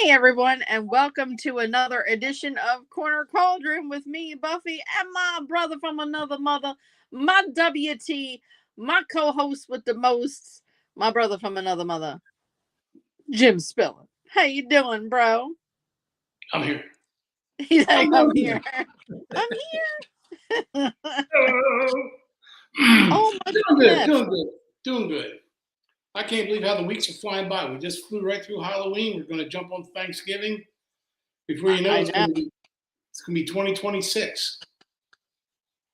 Hey everyone, and welcome to another edition of Corner Cauldron with me, Buffy, and my brother from another mother, my WT, my co-host with the most, my brother from another mother, Jim Spiller. How you doing, bro? I'm here. He's like, I'm here. I'm here. Oh my Doing goodness. good, doing good. I can't believe how the weeks are flying by. We just flew right through Halloween. We're going to jump on Thanksgiving. Before you know, it's going to be 2026.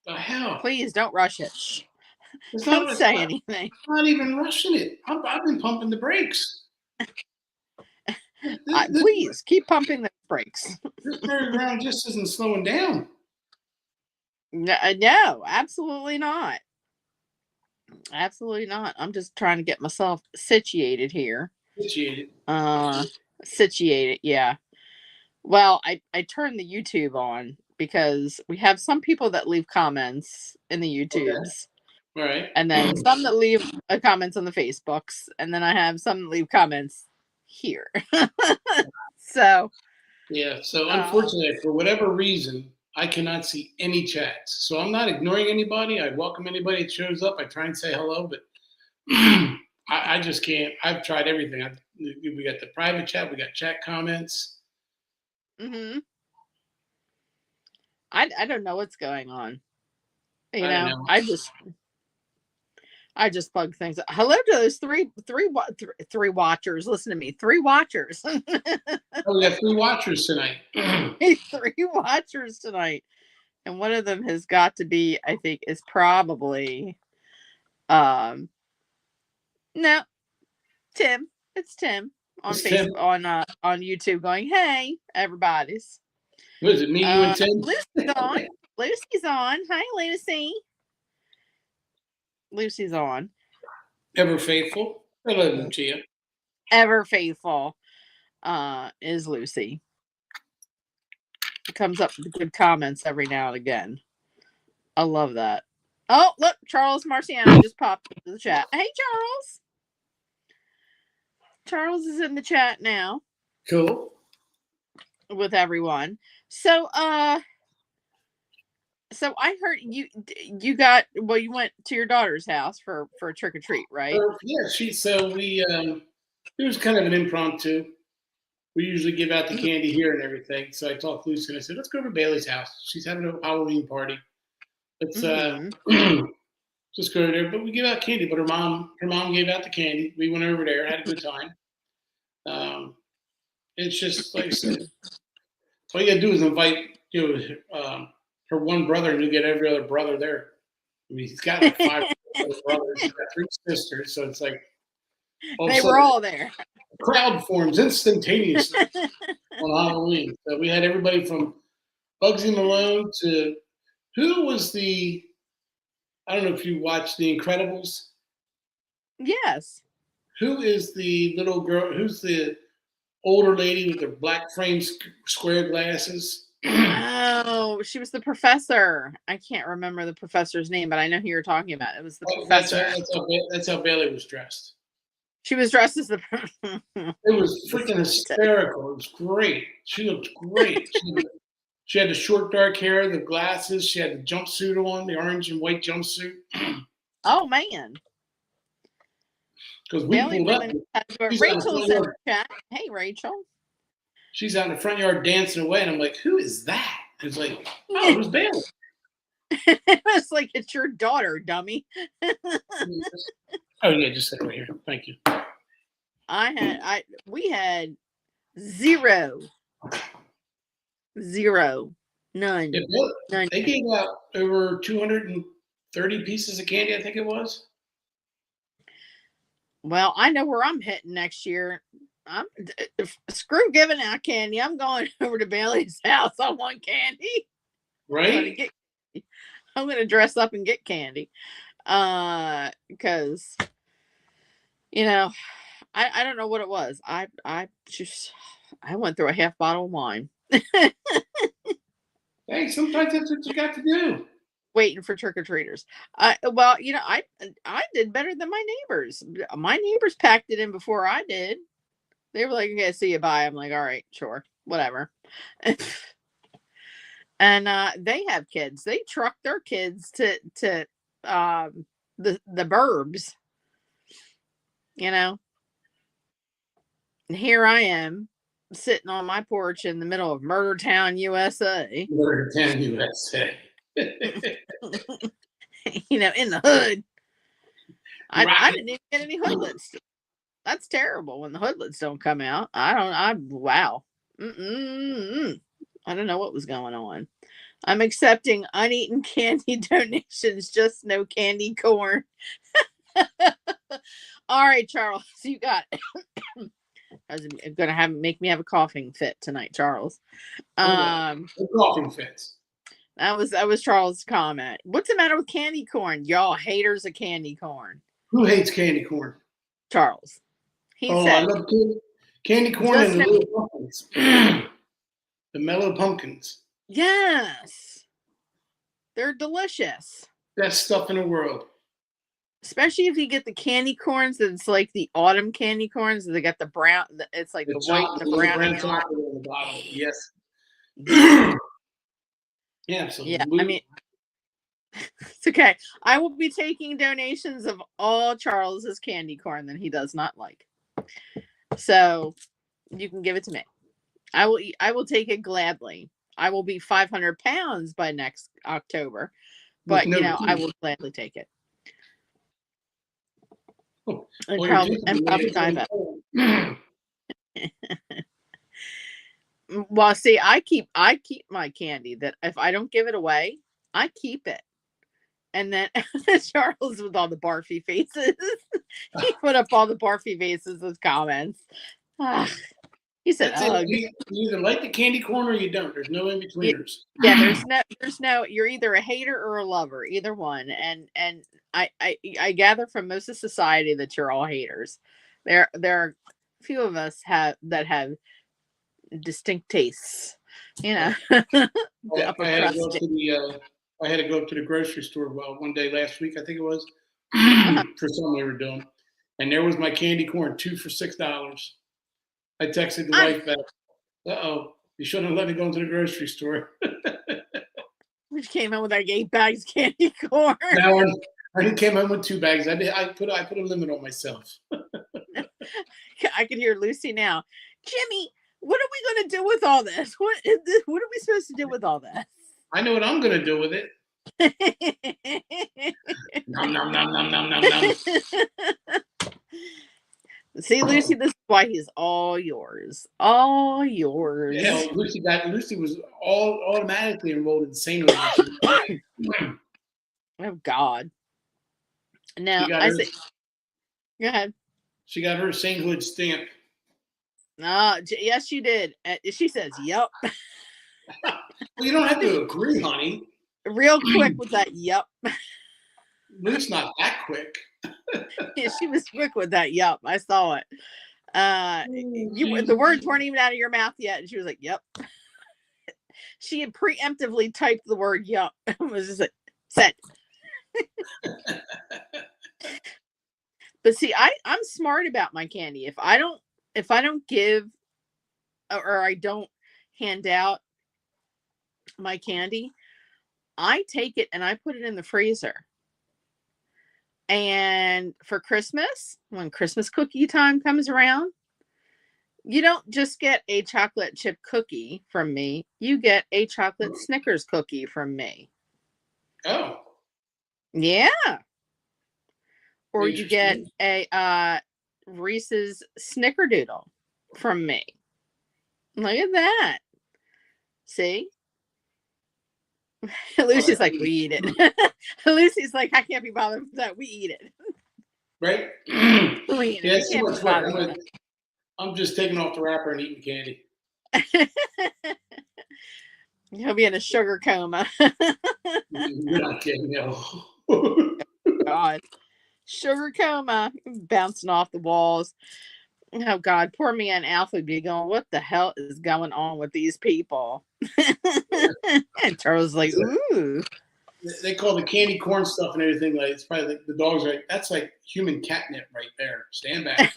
The hell? Please don't rush it. Don't say anything. I'm not even rushing it. I've been pumping the brakes. Please keep pumping the brakes. This merry-go-round just isn't slowing down. No, absolutely not. Absolutely not. I'm just trying to get myself situated here. Situated, yeah. Well, I turned the YouTube on because we have some people that leave comments in the YouTubes. Okay. Right. And then some that leave comments on the Facebooks. And then I have some that leave comments here. So. Yeah, so unfortunately, for whatever reason, I cannot see any chats. So I'm not ignoring anybody. I welcome anybody that shows up. I try and say hello, but I just can't. I've tried everything. We got the private chat. We got chat comments. Mm-hmm. I don't know what's going on. You know, I just plug things. Hello to those three watchers. Listen to me, 3 watchers. Oh, we got 3 watchers tonight. 3 watchers tonight, and one of them has got to be, I think, is probably, no, Tim. It's Tim on Facebook on YouTube, going, "Hey, everybody's." What is it? Me, you, and Tim. Lucy's on. Lucy's on. Hi, Lucy. Lucy's on. Ever faithful. I love you, Chia. Ever faithful is Lucy. It comes up with good comments every now and again. I love that. Oh, look, Charles Marciano just popped into the chat. Hey, Charles. Charles is in the chat now. Cool. With everyone. So I heard you went to your daughter's house for a trick or treat, right? Yeah, it was kind of an impromptu. We usually give out the candy here and everything. So I talked to Lucy and I said, let's go over to Bailey's house. She's having a Halloween party. Let's just go there. But we give out candy. But her mom gave out the candy. We went over there, had a good time. It's just like I said, all you gotta do is invite her one brother, and you get every other brother there. I mean, he's got like 5 other brothers. He's got 3 sisters, so it's like they were all there. Crowd forms instantaneously on Halloween. So we had everybody from Bugsy Malone to who was I don't know if you watched The Incredibles. Yes. Who is the little girl? Who's the older lady with the black frame square glasses? Oh, she was the professor. I can't remember the professor's name, but I know who you're talking about. It was the professor. That's how Bailey was dressed. She was dressed as the. It was freaking hysterical. It was great. She looked great. She had the short dark hair, the glasses. She had the jumpsuit on, the orange and white jumpsuit. Oh man! Because we pulled up. Rachel's in the chat. Hey, Rachel. She's out in the front yard dancing away, and I'm like, "Who is that?" It's like, "Oh, it was Bailey." It was like, it's your daughter, dummy. Oh yeah, just sit right here. Thank you. We had zero, none. None. They gave out over 230 pieces of candy, I think it was. Well, I know where I'm hitting next year. Screw giving out candy. I'm going over to Bailey's house. I want candy. Right. I'm going to dress up and get candy. Because, you know, I don't know what it was. I went through a half bottle of wine. Hey, sometimes that's what you got to do. Waiting for trick-or-treaters. Well, you know, I did better than my neighbors. My neighbors packed it in before I did. They were like, okay, see you, bye. I'm like, all right, sure, whatever. And they have kids. They truck their kids to the burbs, you know. And here I am sitting on my porch in the middle of Murder Town, USA. Murder Town, USA. You know, in the hood. I Right. didn't even get any hoodlets. That's terrible when the hoodlets don't come out. Wow. Mm-mm-mm. I don't know what was going on. I'm accepting uneaten candy donations, just no candy corn. All right, Charles, you got it. I was gonna make me have a coughing fit tonight, Charles. Coughing fits. That was Charles' comment. What's the matter with candy corn? Y'all haters of candy corn. Who hates candy corn? Charles. He said, I love candy corn and the little pumpkins. The mellow pumpkins. Yes. They're delicious. Best stuff in the world. Especially if you get the candy corns that's like the autumn candy corns. They got the brown. It's like the white and the brown chocolate on the bottom. Yes. Yeah, absolutely. Yeah, I mean, it's okay. I will be taking donations of all Charles's candy corn that he does not like. So you can give it to me. I will take it gladly. I will be 500 pounds by next October, but I will gladly take it. Oh, and probably dive up. Well, see, I keep my candy that if I don't give it away, I keep it. And then Charles with all the barfy faces, he put up all the barfy faces as comments. He said, you either like the candy corn or you don't. There's no in-betweeners. Yeah, there's no, you're either a hater or a lover, either one. And I gather from most of society that you're all haters. There are a few of us that have distinct tastes, you know. I had to go up to the grocery store one day last week, I think it was, for something we were doing. And there was my candy corn, 2 for $6. I texted the wife back, uh-oh, you shouldn't have let me go into the grocery store. Which came in with like 8 bags of candy corn. Now I came home with 2 bags. I put a limit on myself. I could hear Lucy now. Jimmy, what are we going to do with all this? What is this? What are we supposed to do with all this? I know what I'm going to do with it. Nom, nom, nom, nom, nom, nom, nom. See, Lucy, this is why he's all yours. All yours. Yeah, Lucy was automatically enrolled in Sainthood. Oh, God. Now, I say, go ahead. She got her Sainthood stamp. Yes, she did. She says, yep. Well, you don't have to agree, honey. Real quick with that, yep. Luke's not that quick. Yeah, she was quick with that, yep. I saw it. The words weren't even out of your mouth yet, and she was like, yep. She had preemptively typed the word yep. It was just like, set. But see, I'm smart about my candy. If I don't give or I don't hand out my candy, I take it and I put it in the freezer. And for Christmas, when Christmas cookie time comes around, you don't just get a chocolate chip cookie from me. You get a chocolate Snickers cookie from me. Oh. Yeah. Or you get a Reese's Snickerdoodle from me. Look at that. See? Lucy's like, we eat it. Lucy's like, I can't be bothered with that. We eat it. Right? We eat it. Yeah, it's I'm just taking off the wrapper and eating candy. He'll be in a sugar coma. You're not kidding, no. God. Sugar coma. Bouncing off the walls. Oh, God. Poor me and Alpha would be going, what the hell is going on with these people? And Charles like, ooh. They call the candy corn stuff and everything, like, it's probably like the dogs are like, that's like human catnip right there. Stand back.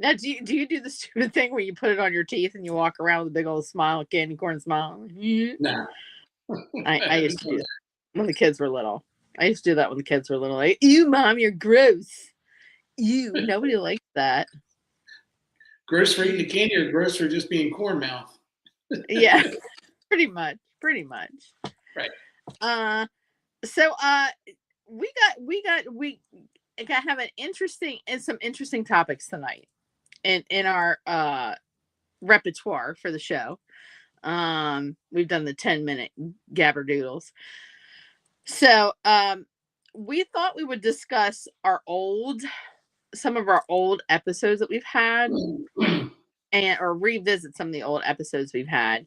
Now, do you do the stupid thing where you put it on your teeth and you walk around with a big old smile, candy corn smile? No. I used to do that when the kids were little. I used to do that when the kids were little. Like, ew, mom, you're gross. Ew, nobody likes that. Gross for eating the candy or gross for just being corn mouth? Yeah, pretty much. Right. So we have some interesting topics tonight in our repertoire for the show. We've done the 10-minute gabberdoodles. So we thought we would discuss some of our old episodes that we've had or revisit some of the old episodes we've had.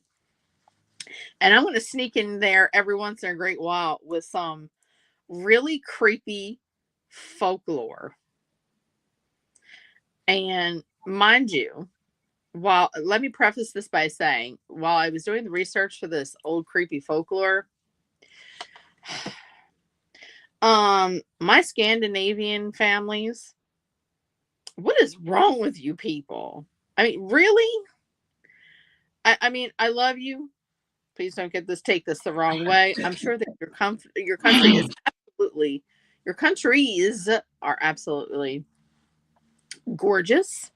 And I'm going to sneak in there every once in a great while with some really creepy folklore. And mind you, let me preface this by saying, while I was doing the research for this old creepy folklore, my Scandinavian families, what is wrong with you people? I mean, really? I mean, I love you. Please don't take this the wrong way. I'm sure that your country is absolutely, your countries are absolutely gorgeous,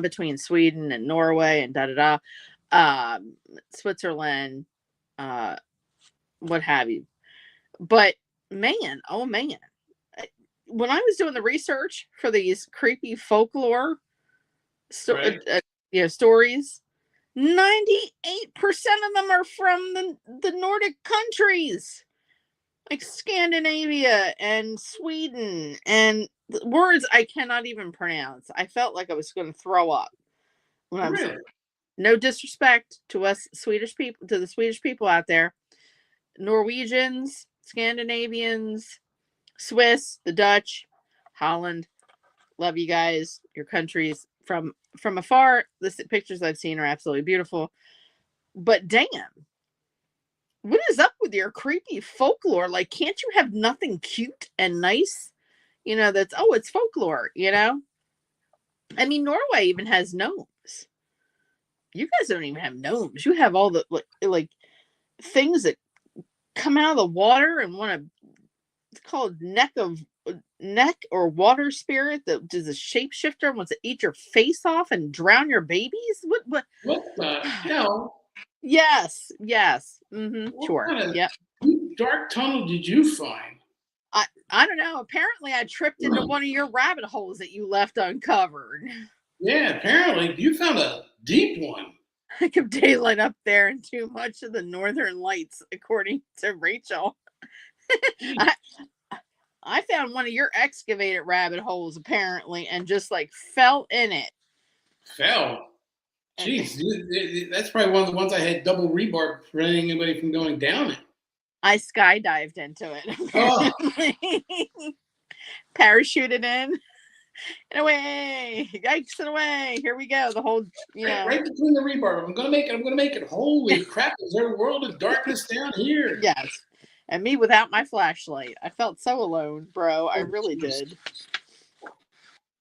between Sweden and Norway and Switzerland, what have you. But man, oh man, when I was doing the research for these creepy folklore stories, 98% of them are from the Nordic countries, like Scandinavia and Sweden, and words I cannot even pronounce. I felt like I was going to throw up when I'm Really? No disrespect to us Swedish people, to the Swedish people out there. Norwegians, Scandinavians, Swiss, the Dutch, Holland, love you guys. Your countries from afar, the pictures I've seen are absolutely beautiful. But damn, what is up with your creepy folklore? Like, can't you have nothing cute and nice? It's folklore, I mean, Norway even has gnomes. You guys don't even have gnomes. You have all the like things that come out of the water and it's called neck or water spirit that is a shapeshifter and wants to eat your face off and drown your babies. What the hell? Yes. Mm-hmm. Sure. What kind of Yep. dark tunnel did you find? I don't know. Apparently I tripped into one of your rabbit holes that you left uncovered. Yeah, apparently you found a deep one. Like of daylight up there and too much of the northern lights, according to Rachel. I found one of your excavated rabbit holes apparently and just like fell in it. Fell? Jeez, that's probably one of the ones I had double rebar preventing anybody from going down it. I skydived into it. Oh. Parachuted in. And away. Yikes and away. Here we go. The whole, Right between the rebar. I'm going to make it. Holy crap. Is there a world of darkness down here? Yes. And me without my flashlight. I felt so alone, bro. I really did.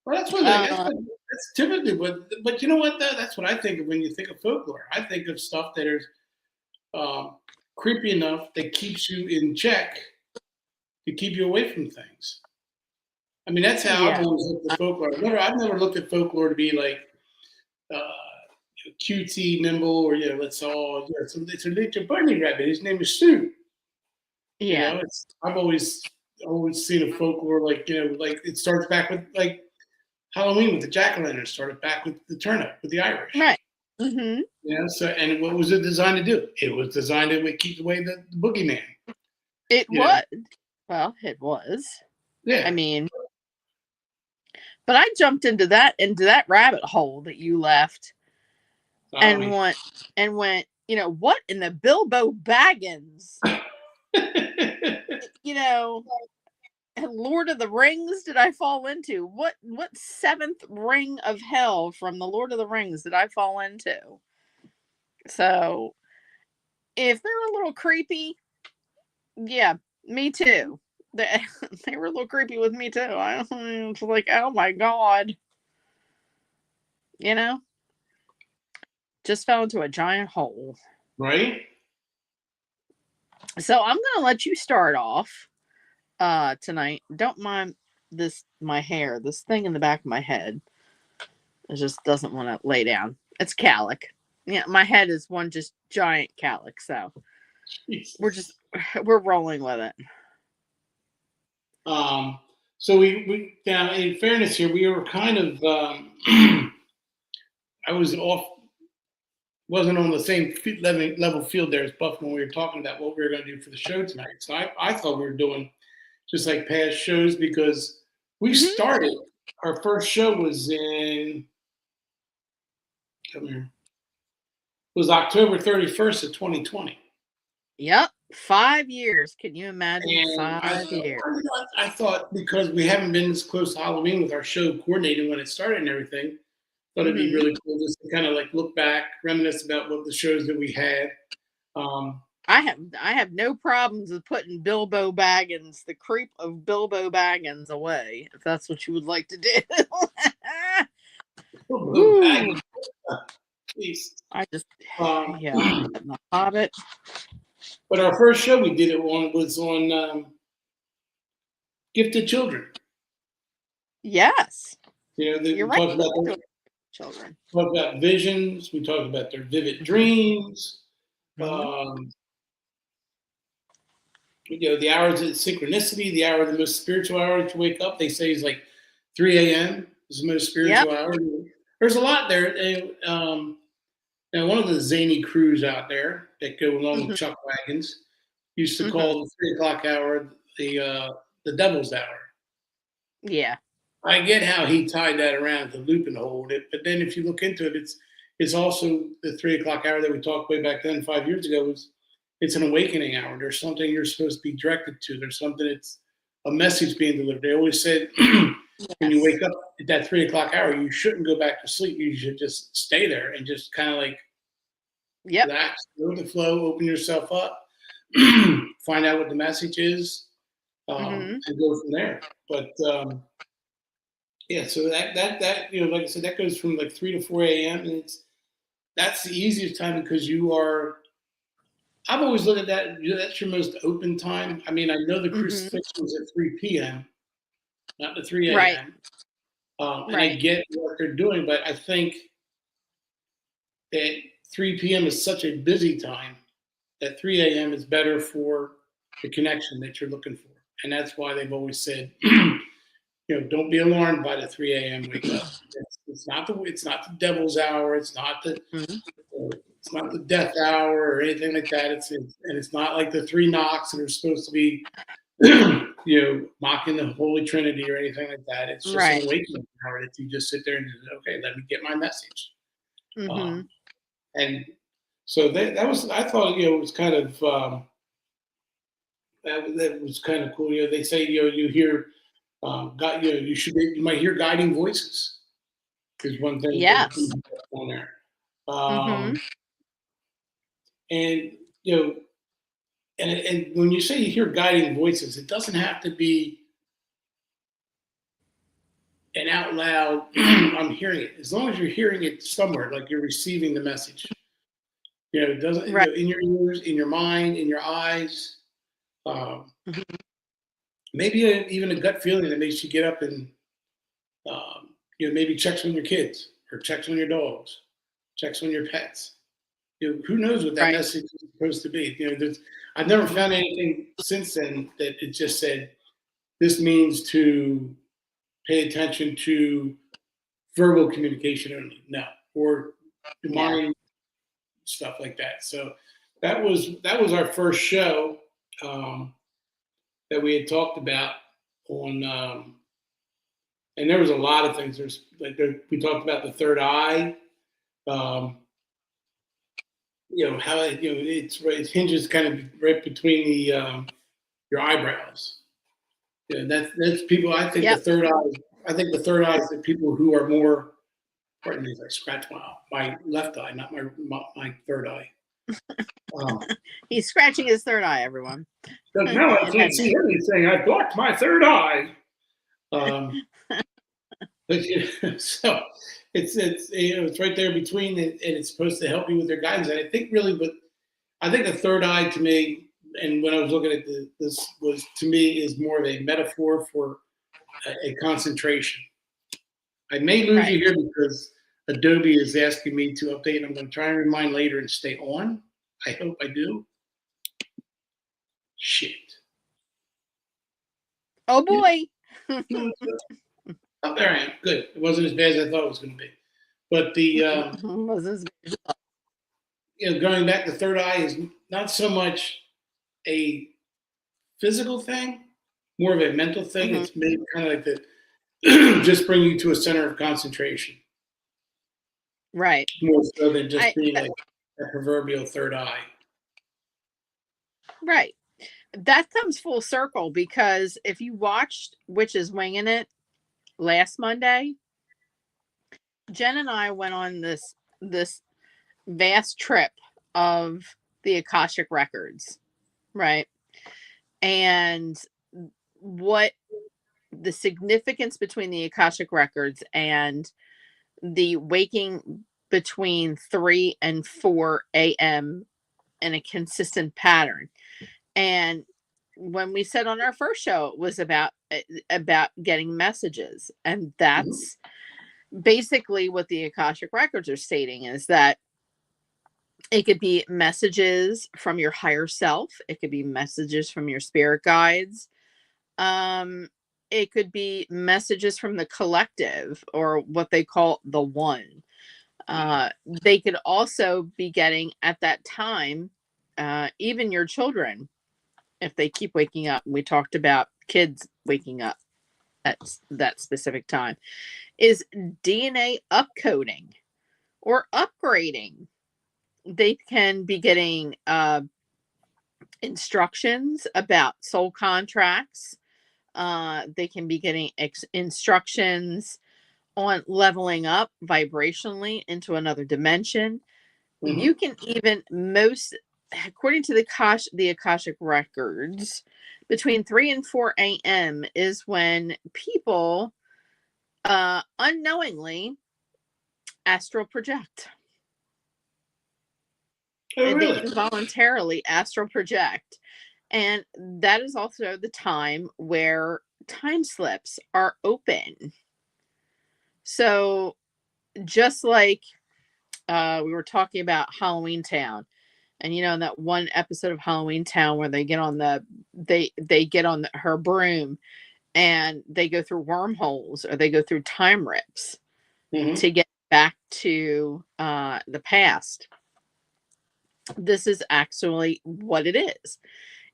Well, that's typically but you know what, though? That's what I think of when you think of folklore. I think of stuff that is creepy enough that keeps you in check to keep you away from things. I mean, that's how I've always looked at folklore. I've never looked at folklore to be like cutesy, nimble, or it's a little bunny rabbit. His name is Sue. Yeah, I've always seen a folklore like it starts back with like Halloween with the jack-o'-lantern, started back with the turnip with the Irish. Right. Mm-hmm. So and what was it designed to do? It was designed to keep away the boogeyman. It was. Well, it was. Yeah. I mean, but I jumped into that rabbit hole that you left, and went, what in the Bilbo Baggins, Lord of the Rings did I fall into? What seventh ring of hell from the Lord of the Rings did I fall into? So, if they're a little creepy, yeah, me too. They were a little creepy with me too. I was like, oh my god. You know, just fell into a giant hole. Right? So I'm gonna let you start off tonight. Don't mind my hair, this thing in the back of my head. It just doesn't want to lay down. It's calic. Yeah, my head is one just giant calic, so Jesus. we're rolling with it. So we now in fairness here, we were kind of I was off, wasn't on the same level field there as Buff when we were talking about what we were going to do for the show tonight. So I thought we were doing just like past shows because we started, our first show was in, come here, was October 31st of 2020. Yep, 5 years. Can you imagine And 5 years? I thought because we haven't been this close to Halloween with our show coordinating when it started and everything, thought it'd be really cool just to kind of like look back, reminisce about what the shows that we had. I have no problems with putting Bilbo Baggins, the creep of Bilbo Baggins, away, if that's what you would like to do. Ooh, I just the Hobbit. But our first show we did it on was on Gifted Children. Yes, You know, you're we right. talked about Children. Talked about visions. We talked about their vivid dreams. You know, the hours of synchronicity, the hour of the most spiritual hour to wake up. They say is like 3 a.m. is the most spiritual hour. There's a lot there. Now, one of the zany crews out there that go along with Chuck Wagons used to call the 3 o'clock hour the devil's hour. Yeah. I get how he tied that around to loop and hold it, but then if you look into it, it's also the 3 o'clock hour that we talked way back then 5 years ago. It's an awakening hour. There's something you're supposed to be directed to. There's something, it's a message being delivered. They always said when you wake up at that 3 o'clock hour, you shouldn't go back to sleep. You should just stay there and just kind of like relax, go with the flow, open yourself up, find out what the message is, and go from there. But yeah, so that you know, like I said, that goes from like 3 to 4 a.m. and that's the easiest time because you are. I've always looked at that. That's your most open time. I mean, I know the crucifixion was at 3 p.m., not the 3 a.m. Right. And I get what they're doing, but I think that 3 p.m. is such a busy time that 3 a.m. is better for the connection that you're looking for, and that's why they've always said. You know, don't be alarmed by the 3 a.m. wake up. It's not the devil's hour. It's not the death hour or anything like that. It's not like the 3 knocks that are supposed to be, you know, mocking the Holy Trinity or anything like that. It's just an awakening hour that you just sit there and just, okay, let me get my message. And so that was, I thought, you know, it was kind of that was kind of cool. You know, they say, you know, you hear. God, you know, you might hear guiding voices. Is one thing. Yes. On there. And you know, and when you say you hear guiding voices, it doesn't have to be an out loud. I'm hearing it. As long as you're hearing it somewhere, like you're receiving the message. You know, it doesn't you know, in your ears, in your mind, in your eyes. Maybe even a gut feeling that makes you get up and you know, maybe checks on your kids or checks on your dogs, checks on your pets. You know, who knows what that message is supposed to be? You know, I've never found anything since then that it just said this means to pay attention to verbal communication only. No, or mind stuff like that. So that was our first show. That we had talked about on, and there was a lot of things. We talked about the third eye, you know how it, you know it hinges kind of right between the your eyebrows. Yeah, that's people. I think the third eye. I think the third eye is the people who are more. Pardon me, as I scratch my left eye, not my third eye. He's scratching his third eye, everyone. Now I can't see anything. I blocked my third eye. But so it's right there between it, and it's supposed to help you with their guidance. And I think really, but I think the third eye to me, and when I was looking at this, was to me is more of a metaphor for a concentration. I may lose you Right. here because Adobe is asking me to update. I'm going to try and remind later and stay on. I hope I do. Shit. Oh boy. No, oh, there I am. Good. It wasn't as bad as I thought it was going to be. But the going back, the third eye is not so much a physical thing, more of a mental thing. Mhm. It's maybe kind of like the just bring you to a center of concentration, Right. more so than just I being like a proverbial third eye. right. That comes full circle because if you watched Witches Winging It last Monday, Jen and I went on this vast trip of the Akashic records, right? And what the significance between the Akashic records and the waking between 3 and 4 a.m. in a consistent pattern. And when we said on our first show, it was about getting messages, and Mhm. that's basically what the Akashic records are stating, is that it could be messages from your higher self, it could be messages from your spirit guides, um it could be messages from the collective, or what they call the one. They could also be getting at that time, even your children, if they keep waking up. We talked about kids waking up at that specific time, is DNA upcoding or upgrading. They can be getting instructions about soul contracts. They can be getting instructions on leveling up vibrationally into another dimension. You Mhm. can even, according to the Akashic records, between 3 and 4 a.m. is when people unknowingly astral project. Oh, They really? involuntarily astral project. And that is also the time where time slips are open. So, just like we were talking about Halloween Town, and in that one episode of Halloween Town where they get on her broom, and they go through wormholes, or they go through time rips Mhm. to get back to the past. This is actually what it is.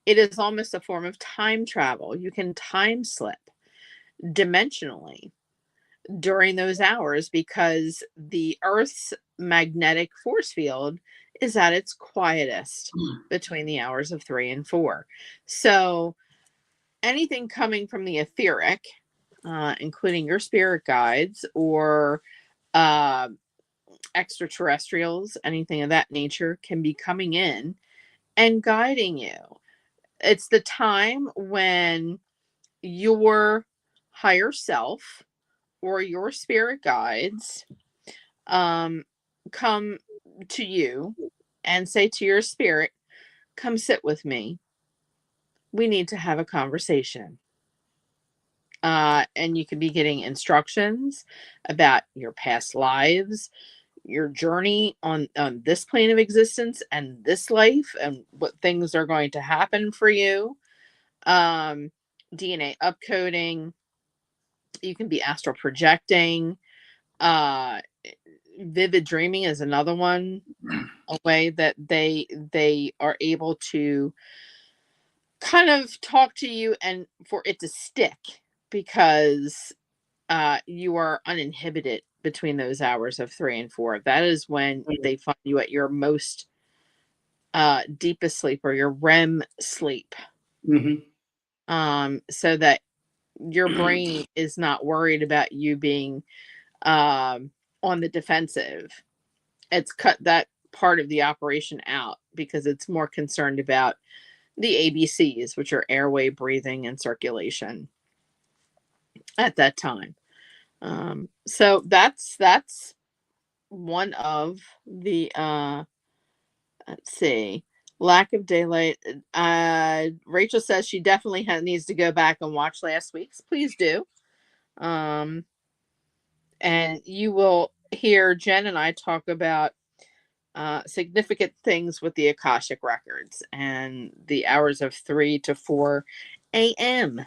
It is almost a form of time travel. You can time slip dimensionally during those hours because the Earth's magnetic force field is at its quietest between the hours of 3 and 4. So anything coming from the etheric, including your spirit guides or uh, extraterrestrials, anything of that nature, can be coming in and guiding you. It's the time when your higher self or your spirit guides um, come to you and say to your spirit, come sit with me. We need to have a conversation. And you could be getting instructions about your past lives, your journey on this plane of existence and this life, and what things are going to happen for you. Um, DNA upcoding. You can be astral projecting. Uh, Vivid dreaming is another one, a way that they are able to kind of talk to you and for it to stick, because you are uninhibited between those hours of 3 and 4. That is when they find you at your most deepest sleep, or your REM sleep, Mhm. so that your brain is not worried about you being on the defensive. It's cut that part of the operation out because it's more concerned about the ABCs, which are airway, breathing, and circulation at that time. So that's one of the let's see, lack of daylight. Rachel says she definitely needs to go back and watch last week's. Please do. Um, and you will hear Jen and I talk about significant things with the Akashic records and the hours of 3 to 4 a.m.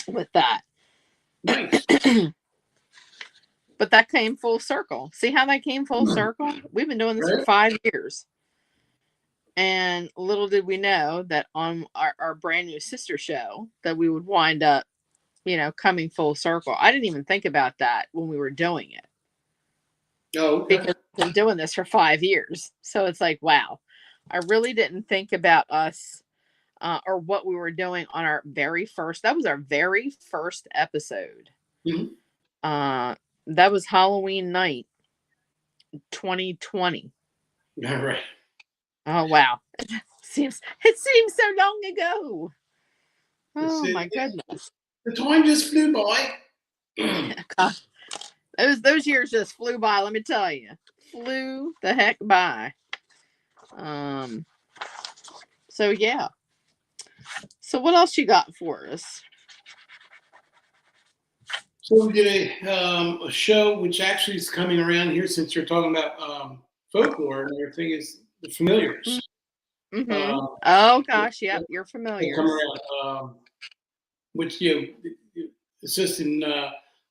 with that. Nice. But that came full circle. See how that came full circle? We've been doing this for Right? 5 years. And little did we know that on our brand new sister show that we would wind up, coming full circle. I didn't even think about that when we were doing it. Oh, okay. Because we've been doing this for 5 years. So it's like, wow. I really didn't think about us or what we were doing on our very first. That was our very first episode. Mm-hmm. That was Halloween night, 2020. All right. Oh wow, it seems so long ago. Oh my goodness, The time just flew by. God, those years just flew by. Let me tell you, flew the heck by. Um. So yeah. So what else you got for us? So we did a show which actually is coming around here since you're talking about folklore and everything is the familiars. Mm-hmm. Um, Oh gosh, yep, you're they familiar. come around, which assist in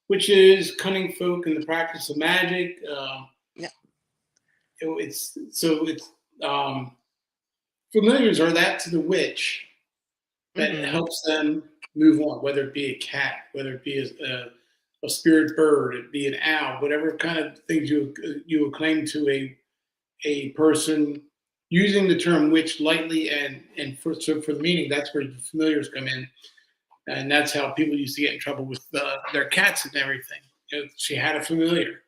witches, cunning folk in the practice of magic. Yep. It's familiars are that to the witch that helps them move on, whether it be a cat, whether it be a spirit bird, it be an owl, whatever kind of things you acclaim to a person using the term witch lightly and for the meaning, that's where the familiars come in. And that's how people used to get in trouble with their cats and everything. She had a familiar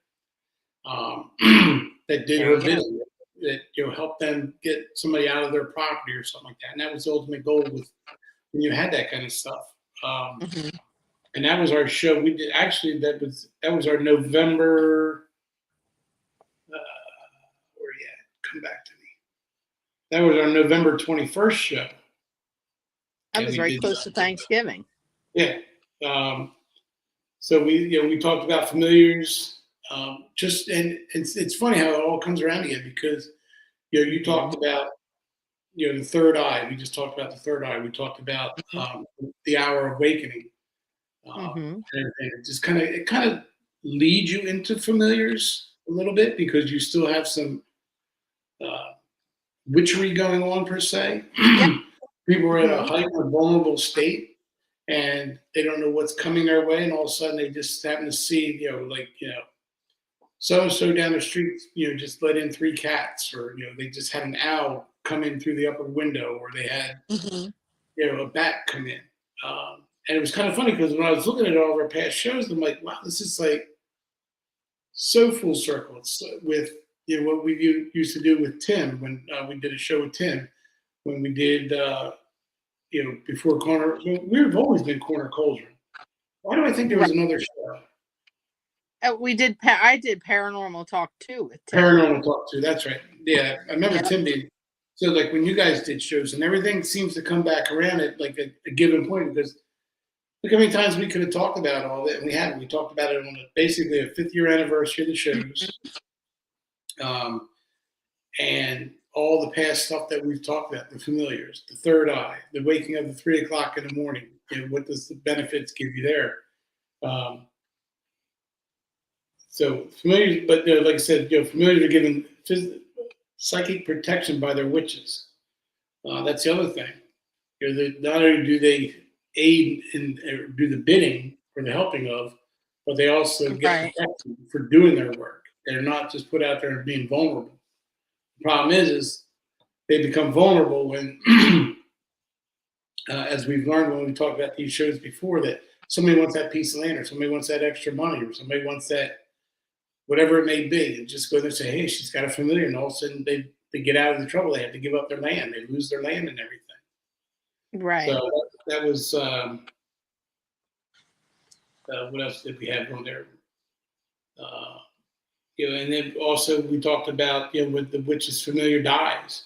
that did her bidding, that helped them get somebody out of their property or something like that. And that was the ultimate goal with when you had that kind of stuff. And that was our show. We did actually that was our November. Where you at? Come back to me. That was our November 21st show. That was very close to Thanksgiving. Yeah. So we talked about familiars. And it's funny how it all comes around again because you talked about the third eye. We just talked about the third eye. We talked about the hour of awakening. And everything. It kind of leads you into familiars a little bit because you still have some witchery going on per se. People are in a hyper vulnerable state and they don't know what's coming their way, and all of a sudden they just happen to see so and so down the street just let in 3 cats, or they just had an owl come in through the upper window, or they had a bat come in. And it was kind of funny because when I was looking at all of our past shows, I'm like, wow, this is like so full circle. It's with what we used to do with Tim when we did a show with Tim, when we did before Corner. We've always been Corner Cauldron. Why do I think there was another show? We did. I did Paranormal Talk too with Tim. Paranormal Talk too. That's right. Yeah, I remember Tim being. So like when you guys did shows and everything seems to come back around at like a given point, because look how many times we could have talked about all that, and we haven't. We talked about it on basically a 5th year anniversary of the shows, and all the past stuff that we've talked about, the familiars, the third eye, the waking up at 3 o'clock in the morning, what does the benefits give you there? So familiars, but like I said, familiars are given psychic protection by their witches. That's the other thing. Not only do they aid and do the bidding or the helping of, but they also get protected for doing their work. They're not just put out there and being vulnerable. The problem is they become vulnerable when, as we've learned when we talked about these shows before, that somebody wants that piece of land, or somebody wants that extra money, or somebody wants that whatever it may be, and just go there and say, hey, she's got a familiar, and all of a sudden they get out of the trouble. They have to give up their land. They lose their land and everything. Right. So that was What else did we have on there? Uh, and then also we talked about when the witch's familiar dies.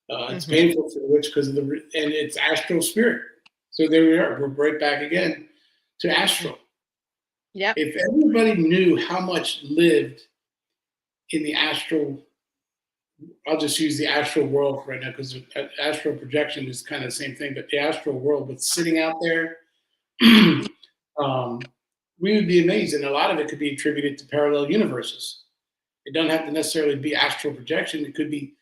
It's painful for the witch because of and it's astral spirit. So there we are. We're right back again to astral. Yep. If everybody knew how much lived in the astral, I'll just use the astral world right now because astral projection is kind of the same thing, but the astral world with sitting out there, we would be amazed. And a lot of it could be attributed to parallel universes. It doesn't have to necessarily be astral projection. It could be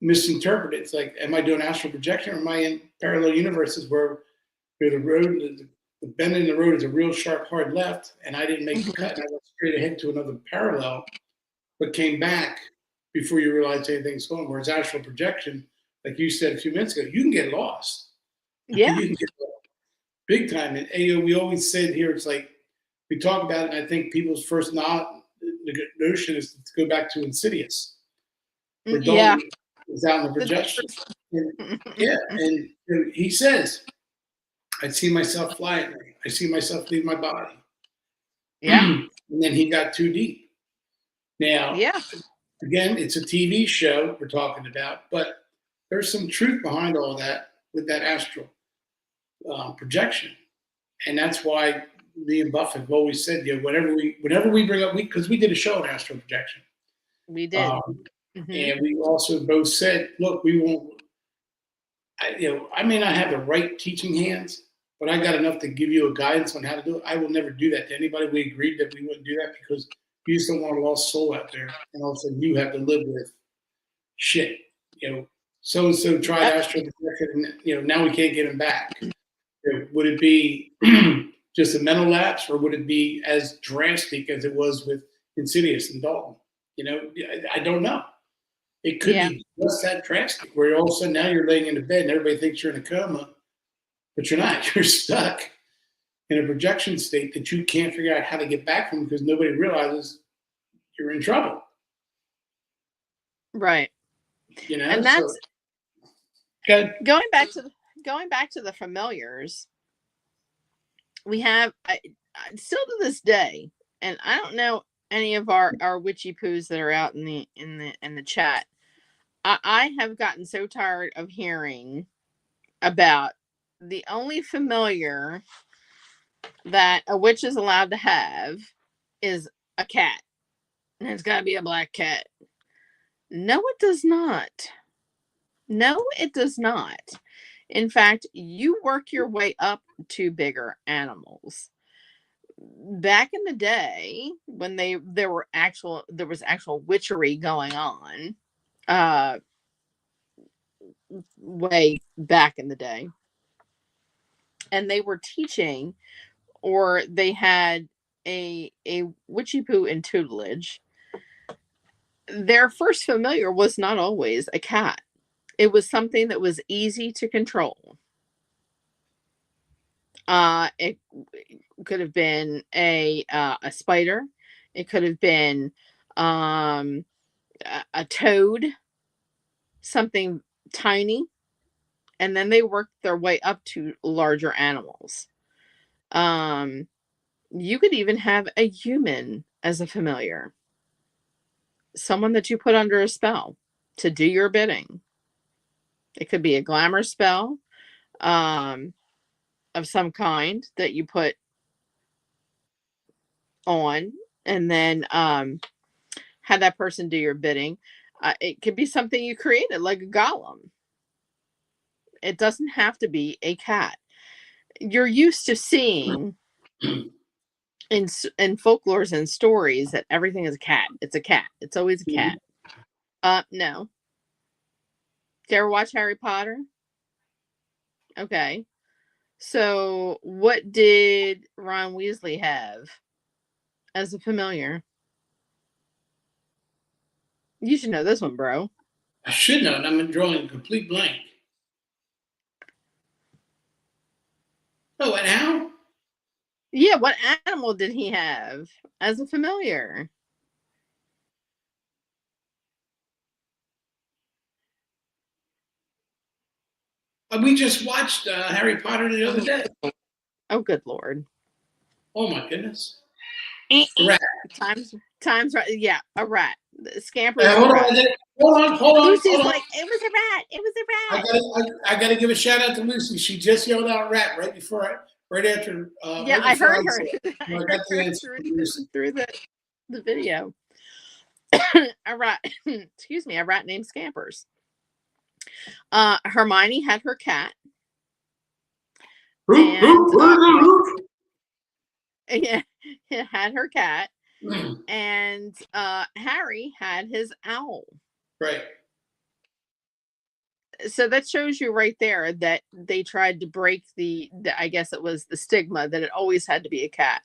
misinterpreted. It's like, am I doing astral projection or am I in parallel universes where the road, the bend in the road is a real sharp, hard left, and I didn't make the cut and I went straight ahead to another parallel, but came back before you realize anything's going. Whereas astral projection, like you said a few minutes ago, you can get lost. Yeah. You can get lost big time. And we always said here, it's like we talk about it, and I think people's first notion is to go back to Insidious. Where Dalton is out in the projection. And he says, I see myself fly at me. I see myself leave my body. Yeah. And then he got too deep. Now, again, it's a TV show we're talking about, but there's some truth behind all that with that astral projection. And that's why me and Buff have always said, whenever we bring up, because we did a show on astral projection. We did. And we also both said, look, we won't, I may not have the right teaching hands, but I got enough to give you a guidance on how to do it. I will never do that to anybody. We agreed that we wouldn't do that because you just don't want a lost soul out there. And all of a sudden you have to live with shit. So-and-so tried astral projection and, now we can't get him back. Would it be just a mental lapse or would it be as drastic as it was with Insidious and Dalton? I don't know. It could be just that drastic where all of a sudden now you're laying in the bed and everybody thinks you're in a coma, but you're not. You're stuck in a projection state that you can't figure out how to get back from because nobody realizes you're in trouble. Right. And that's going back to the familiars. We have still to this day, and I don't know any of our witchy poos that are out in the chat. I have gotten so tired of hearing about the only familiar that a witch is allowed to have is a cat, and it's got to be a black cat. No, it does not. No, it does not. In fact, you work your way up to bigger animals. Back in the day, when there was actual witchery going on, way back in the day, and they were teaching, or they had a witchy poo in tutelage. Their first familiar was not always a cat. It was something that was easy to control. It could have been a spider. It could have been a toad, something tiny, and then they worked their way up to larger animals. You could even have a human as a familiar, someone that you put under a spell to do your bidding. It could be a glamour spell of some kind that you put on, and then have that person do your bidding. It could be something you created, like a golem. It doesn't have to be a cat. You're used to seeing in folklores and stories that everything is a cat. It's a cat. It's always a cat. No. Did you ever watch Harry Potter? Okay. So what did Ron Weasley have as a familiar? You should know this one, bro. I should know, and I'm drawing a complete blank. Oh, and how? Yeah, what animal did he have as a familiar? We just watched Harry Potter the other day. Oh, good Lord. Oh my goodness. A rat. Times right. Yeah, a rat. Scamper is a Hold rat. on, hold on. Lucy's like, it was a rat. It was a rat. I gotta give a shout out to Lucy. She just yelled out "rat" right after. Yeah, right I before heard her. I I got heard the her answer from Lucy. through the video. A rat. Excuse me. A rat named Scampers. Hermione had her cat. And yeah, had her cat. And Harry had his owl. Right. So that shows you right there that they tried to break the I guess it was the stigma that it always had to be a cat.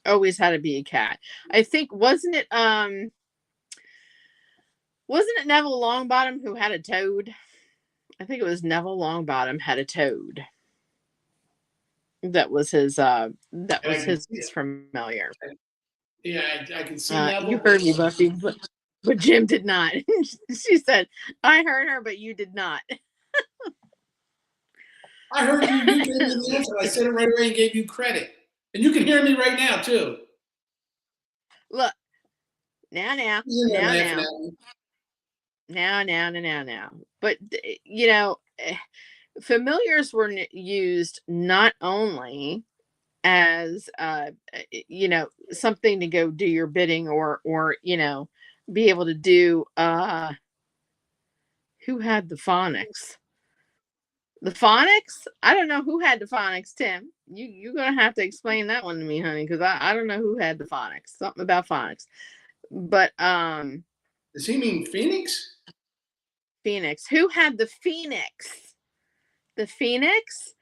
Always had to be a cat. I think wasn't it Neville Longbottom who had a toad? I think it was Neville Longbottom had a toad. That was his familiar. Yeah, I can see Neville. You heard me, Buffy, but Jim did not. She said, I heard her, but you did not. I heard you. You gave me the answer. I said it right away and gave you credit. And you can hear me right now, too. Look. Now. But, familiars were used not only as, something to go do your bidding or be able to do, who had the phonics? The phonics? I don't know who had the phonics, Tim. You're going to have to explain that one to me, honey, because I don't know who had the phonics. Something about phonics. But, does he mean Phoenix? Phoenix. Who had the Phoenix? The Phoenix?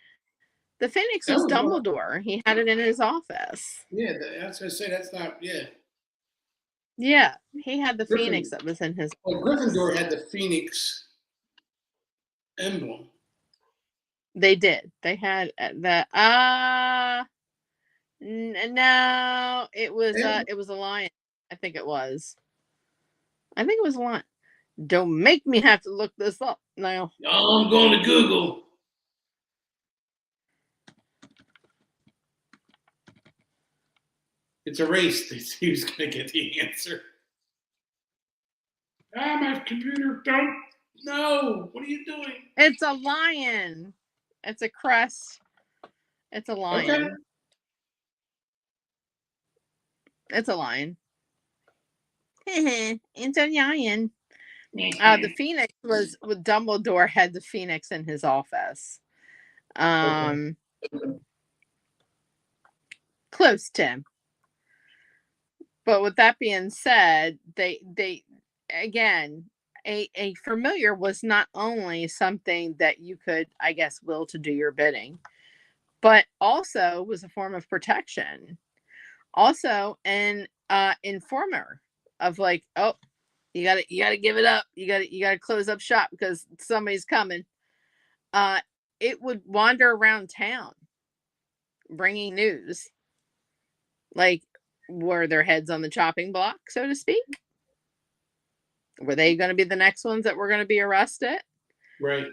The Phoenix was Dumbledore. He had it in his office. Yeah, that's what I say. That's not, yeah. Yeah, he had the Phoenix that was in his office. Gryffindor had the Phoenix emblem. They did. They had the no, it was a lion. I think it was a lion. Don't make me have to look this up now. Oh, I'm going to Google. It's a race. He was going to get the answer. My computer don't. No, what are you doing? It's a lion. It's a crest. It's a lion. Okay. It's a lion. It's a lion. The Phoenix was with Dumbledore had the Phoenix in his office. Okay. Close, Tim. But with that being said, they again, a familiar was not only something that you could, I guess, will to do your bidding, but also was a form of protection. Also an informer of like, oh, you gotta give it up. You gotta close up shop because somebody's coming. It would wander around town bringing news. Like, were their heads on the chopping block, so to speak? Were they going to be the next ones that were going to be arrested? Right.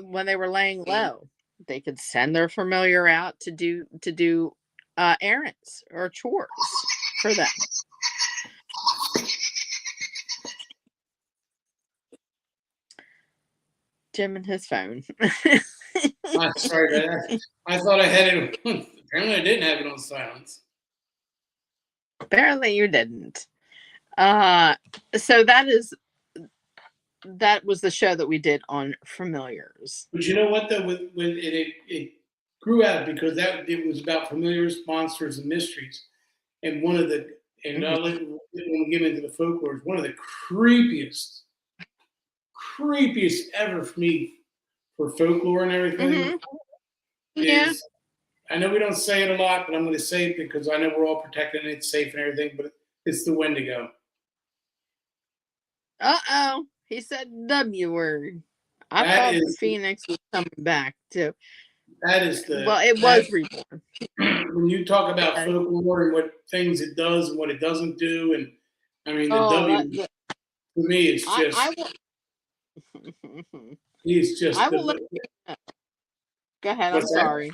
When they were laying low, they could send their familiar out to do errands or chores for them. Jim and his phone. I'm sorry, man. I thought I had it. Apparently, I didn't have it on silence. Apparently, you didn't. So that was the show that we did on familiars. But you know what, though, when it grew out because it was about familiars, monsters, and mysteries, and one of the when we get into the folklore, one of the creepiest ever for me for folklore and everything. Yeah. I know we don't say it a lot, but I'm going to say it because I know we're all protected and it's safe and everything, but it's the Wendigo. Uh-oh. He said W word. I thought the Phoenix was coming back, too. That is it was reborn. When you talk about folklore and what things it does and what it doesn't do, and I mean, the W, to me, it's just... He's just... Go ahead, I'm sorry.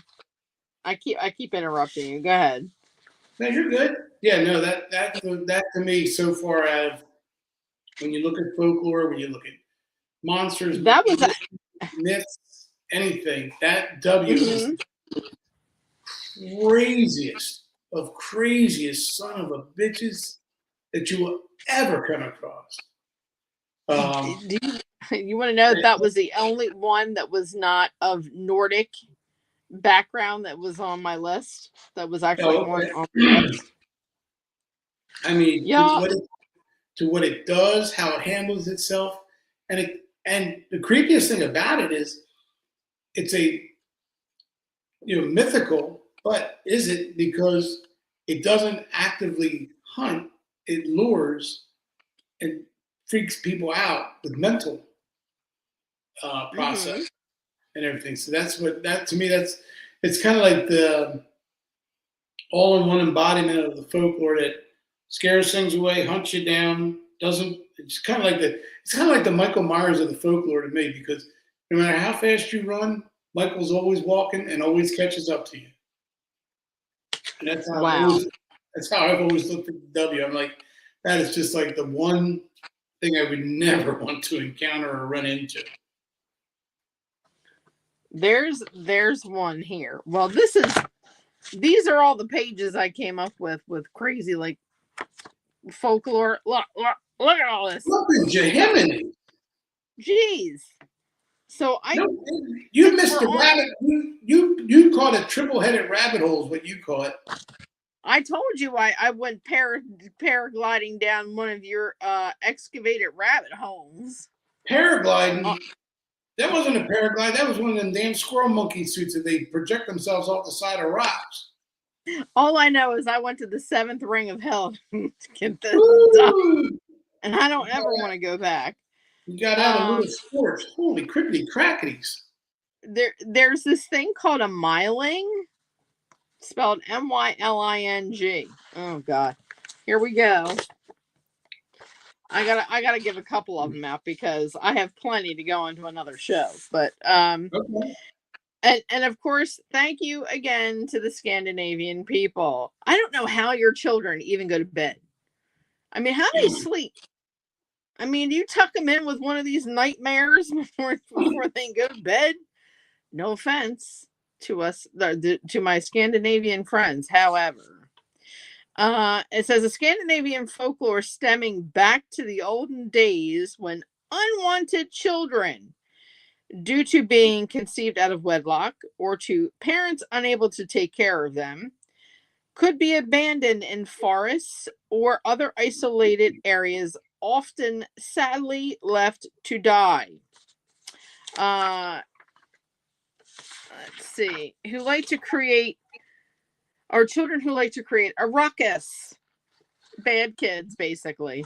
I keep interrupting you. Go ahead. No, you're good. Yeah, no, that to me so far out of when you look at folklore, when you look at monsters, That was myths, anything, that W is Mhm. craziest of craziest son of a bitches that you will ever come across. Do you want to know that was the only one that was not of Nordic background that was on my list? That was actually oh, on my okay. list. I mean, Yeah. to what it does, how it handles itself, and the creepiest thing about it is it's a mythical, but is it because it doesn't actively hunt, it lures and freaks people out with mental process Hmm. and everything. So that's what that to me that's it's kind of like the all-in-one embodiment of the folklore that scares things away, hunts you down, doesn't. It's kind of like the Michael Myers of the folklore to me because no matter how fast you run, Michael's always walking and always catches up to you. And Wow. that's how I've always looked at the W. I'm like, that is just like the one thing I would never want to encounter or run into. There's one here. Well, these are all the pages I came up with crazy like folklore. Look at all this Look at stuff. Jehiminy. Jeez. So No, you since missed we're the on, rabbit. You caught a triple-headed rabbit hole is what you caught. I told you I went paragliding down one of your excavated rabbit holes. Uh, Paragliding. That wasn't a paraglide. That was one of them damn squirrel monkey suits that they project themselves off the side of rocks. all I know is I went to the seventh ring of hell to get this done, Woo! and I don't ever want to go back. You got out a little Um, scorched. Holy crickety crackities. there's this thing called a myling, spelled Myling. Oh God, here we go. I gotta give a couple of them out because I have plenty to go on to another show. But Okay. and of course, thank you again to the Scandinavian people. I don't know how your children even go to bed. I mean, how do they sleep? I mean, do you tuck them in with one of these nightmares before they go to bed? No offense to us, to my Scandinavian friends. However, it says a Scandinavian folklore stemming back to the olden days when unwanted children, due to being conceived out of wedlock or to parents unable to take care of them, could be abandoned in forests or other isolated areas, often sadly left to die. Uh, let's see, who like to create, or children who like to create a ruckus. Bad kids, basically.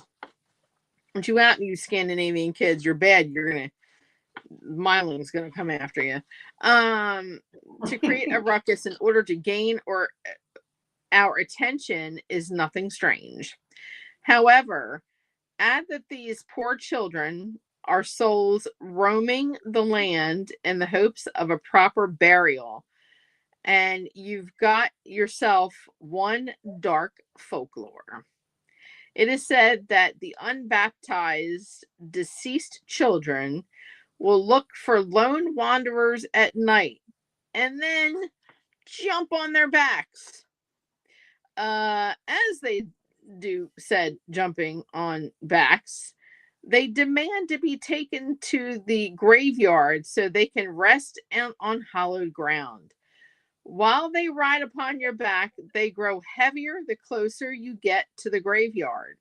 When you out and you Scandinavian kids, you're bad. You're gonna Myling's gonna come after you. Um, to create a ruckus in order to gain or our attention is nothing strange. However, add that these poor children are souls roaming the land in the hopes of a proper burial, and you've got yourself one dark folklore. It is said that the unbaptized deceased children will look for lone wanderers at night and then jump on their backs. As they do said jumping on backs, they demand to be taken to the graveyard so they can rest on hallowed ground. While they ride upon your back, they grow heavier the closer you get to the graveyard.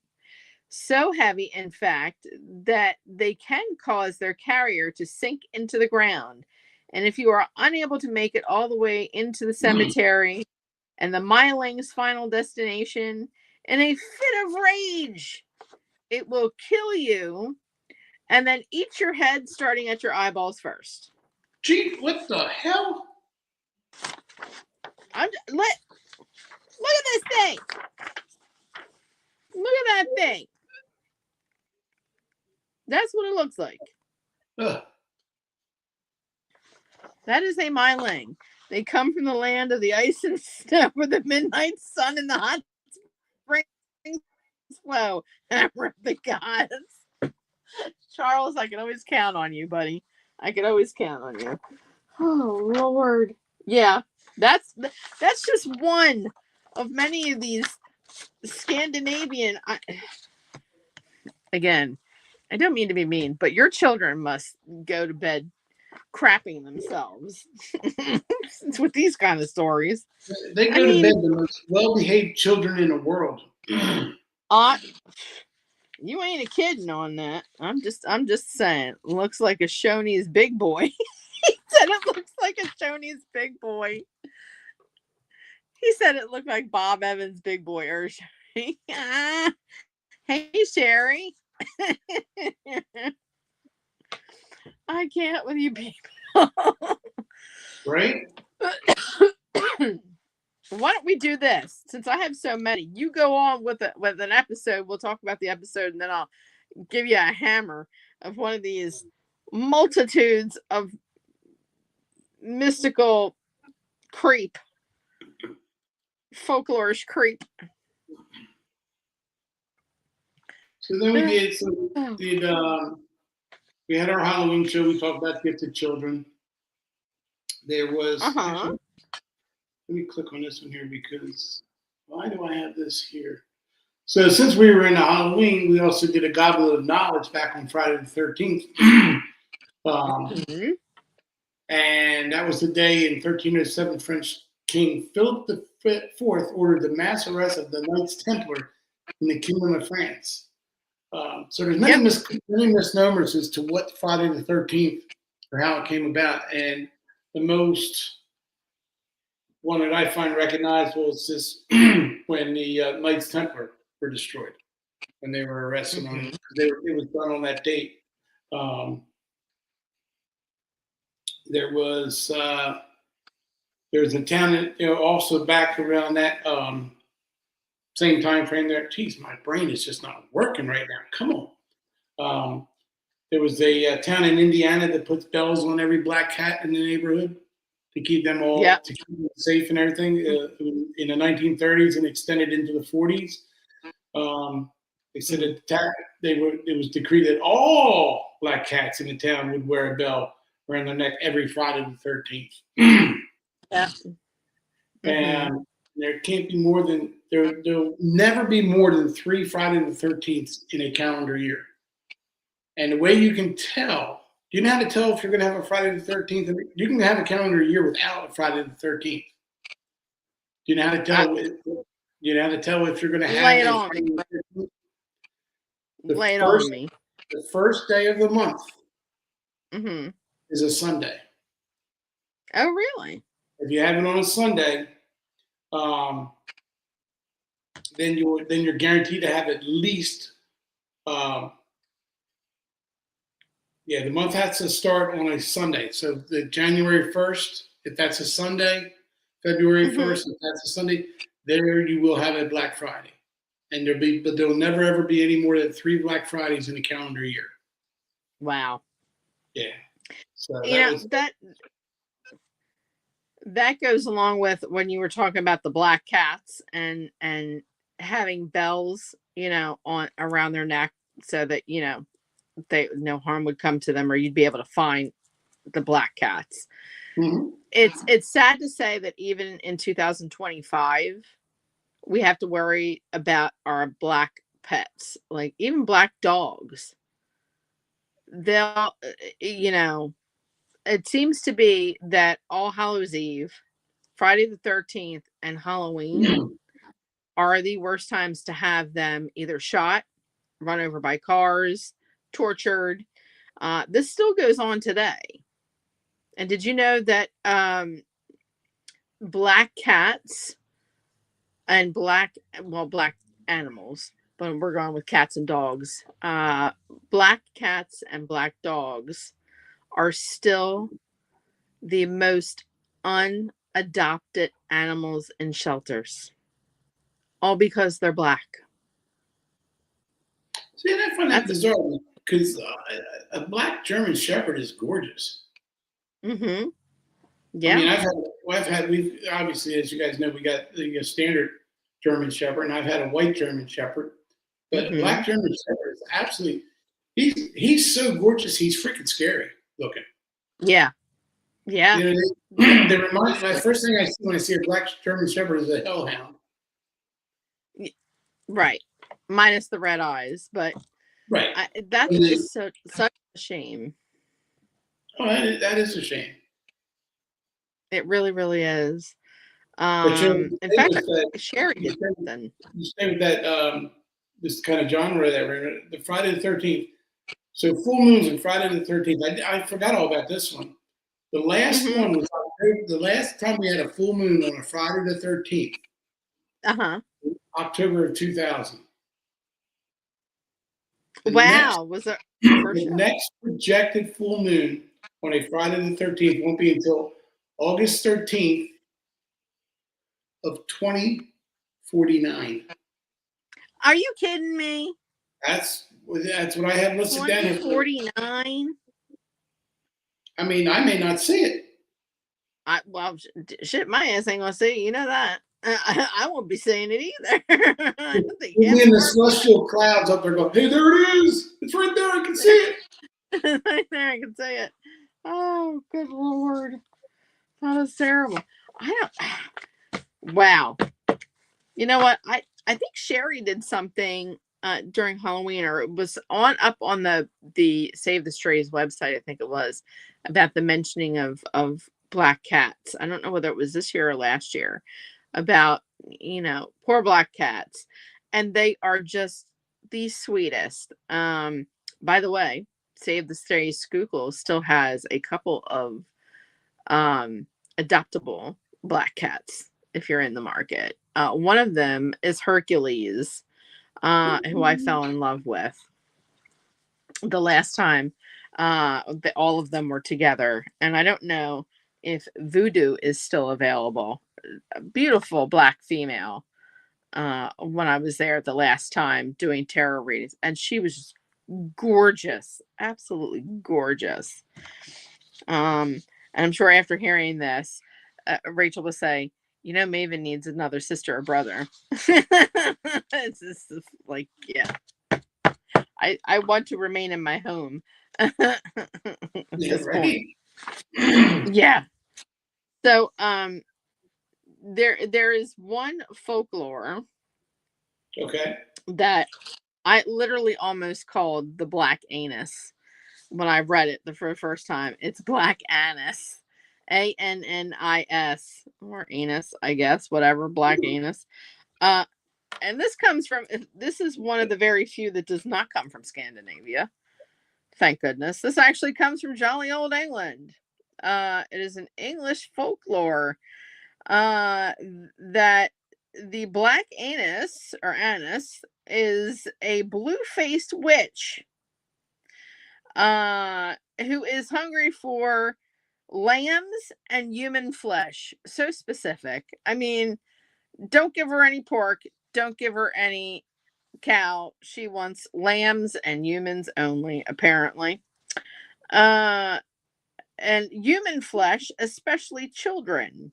So heavy, in fact, that they can cause their carrier to sink into the ground. And if you are unable to make it all the way into the cemetery and the Myling's final destination, in a fit of rage, it will kill you and then eat your head starting at your eyeballs first. Gee, what the hell? Look at this thing. Look at that thing. That's what it looks like. Ugh. That is a Myling. They come from the land of the ice and snow, where the midnight sun and the hot springs flow. Hammer of the gods. Charles, I can always count on you, buddy. I can always count on you. Oh Lord. Yeah, that's just one of many of these Scandinavian. Again, I don't mean to be mean, but your children must go to bed crapping themselves with these kind of stories. They go to bed the most well-behaved children in the world. You ain't a kidding on that. I'm just saying. Looks like a Shoney's big boy. He said it looks like a Shoney's big boy. He said it looked like Bob Evans' big boy or Sherry. Hey Sherry. I can't with you people. Right? Why don't we do this? Since I have so many, you go on with an episode. We'll talk about the episode, and then I'll give you a hammer of one of these multitudes of mystical creep, folklorish creep. So then we had our Halloween show. We talked about gifted children. There was. Actually, let me click on this one here because why do I have this here? So since we were in Halloween, we also did a Goblet of Knowledge back on Friday the 13th. And that was the day in 1307 French King Philip IV ordered the mass arrest of the Knights Templar in the Kingdom of France. So there's many misnomers as to what Friday the 13th or how it came about. And the most one that I find recognizable is this when the Knights Templar were destroyed, when they were arrested. It was done on that date. There was a town that, also back around that same time frame there. Geez, my brain is just not working right now. Come on. There was a town in Indiana that puts bells on every black cat in the neighborhood to keep them all to keep them safe and everything. In the 1930s and extended into the 40s. They said it was decreed that all black cats in the town would wear a bell around their neck every Friday the 13th. And there can't be more than there'll never be more than 3 Friday the 13th in a calendar year. And the way you can tell, do you know how to tell if you're going to have a Friday the 13th? You can have a calendar year without a Friday the 13th. Do you know how to tell? You know how to tell if you're going to have lay it on me. Lay it on me. The first day of the month is a Sunday. Oh, really? If you have it on a Sunday, then you're guaranteed to have at least. The month has to start on a Sunday. So the January 1st, if that's a Sunday, February 1st, if that's a Sunday, there you will have a Black Friday. And there'll never ever be any more than 3 Black Fridays in a calendar year. Wow. Yeah. So that goes along with when you were talking about the black cats and having bells, on around their neck so that, no harm would come to them, or you'd be able to find the black cats. It's sad to say that even in 2025, we have to worry about our black pets, like even black dogs. They'll, it seems to be that All Hallows Eve, Friday the 13th, and Halloween are the worst times to have them either shot, run over by cars, tortured. This still goes on today. And did you know that black cats and black animals, but we're going with cats and dogs. Black cats and black dogs are still the most unadopted animals in shelters, all because they're black. See, I find that bizarre because a black German Shepherd is gorgeous. I Yeah. mean, we've obviously, as you guys know, we got the standard German Shepherd, and I've had a white German Shepherd, but a Mm-hmm. black German Shepherd is absolutely, he's so gorgeous, he's freaking scary looking. Yeah. Yeah. You know, they remind my first thing I see when I see a black German Shepherd is a hellhound. Right. Minus the red eyes, but Right. that's And they, just such a shame. oh, that is a shame. It really, really is. But you know, In fact, that, Sherry you did stay, something. you stay with that this kind of genre that we're in, the Friday the 13th. So full moons and Friday the 13th. I forgot all about this one. The last Mm-hmm. one was the last time we had a full moon on a Friday the 13th, Uh-huh. October of 2000. Wow. Was it the first The show? next projected full moon on a Friday the 13th won't be until August 13th of 2049. Are you kidding me? That's what I have listed down here. 2049? I mean, I may not see it. Well, shit, my ass ain't gonna see it. You know that. I won't be seeing it either. I don't think We'll half be in of the our celestial clouds up there going, hey, there it is. It's right there. I can see it. right there, I can say it. Oh, good Lord. That is terrible. I don't. Wow. You know what? I think Sherry did something during Halloween, or it was up on the Save the Strays website. I think it was about the mentioning of black cats. I don't know whether it was this year or last year, about poor black cats, and they are just the sweetest. By the way, Save the Strays Schuylkill still has a couple of adoptable black cats if you're in the market. One of them is Hercules, who I fell in love with the last time all of them were together. And I don't know if Voodoo is still available. A beautiful black female when I was there the last time doing tarot readings. And she was just gorgeous, absolutely gorgeous. And I'm sure after hearing this, Rachel will say, Maven needs another sister or brother. It's just like, yeah, I want to remain in my home at this point. Yeah. So, there is one folklore Okay. that I literally almost called the black anus when I read it the first time. It's black anise. Annis, or anus, I guess, whatever, black anus. And this is one of the very few that does not come from Scandinavia. Thank goodness. This actually comes from jolly old England. It is an English folklore that the black anus, or anise, is a blue-faced witch who is hungry for lambs and human flesh. So specific. I mean, don't give her any pork, don't give her any cow. She wants lambs and humans only, apparently. Uh and human flesh, especially children.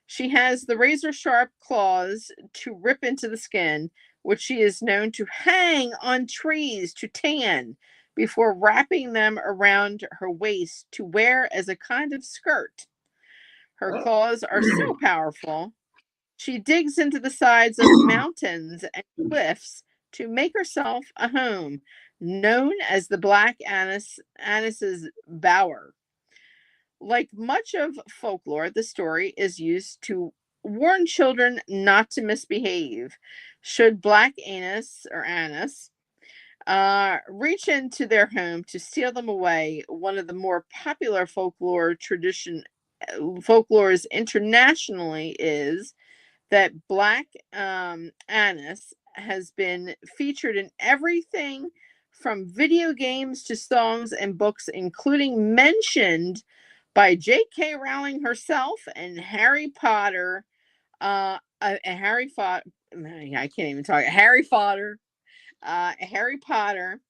She has the razor sharp claws to rip into the skin, which she is known to hang on trees to tan before wrapping them around her waist to wear as a kind of skirt. Her claws are so powerful, she digs into the sides of mountains and cliffs to make herself a home, known as the Black Annis's Bower. Like much of folklore, the story is used to warn children not to misbehave. Should Black Annis, or Annis, reach into their home to steal them away, one of the more popular folklores internationally is that black anise has been featured in everything from video games to songs and books, including mentioned by J.K. Rowling herself and Harry Potter. Harry Potter. I can't even talk. Harry Potter. Harry Potter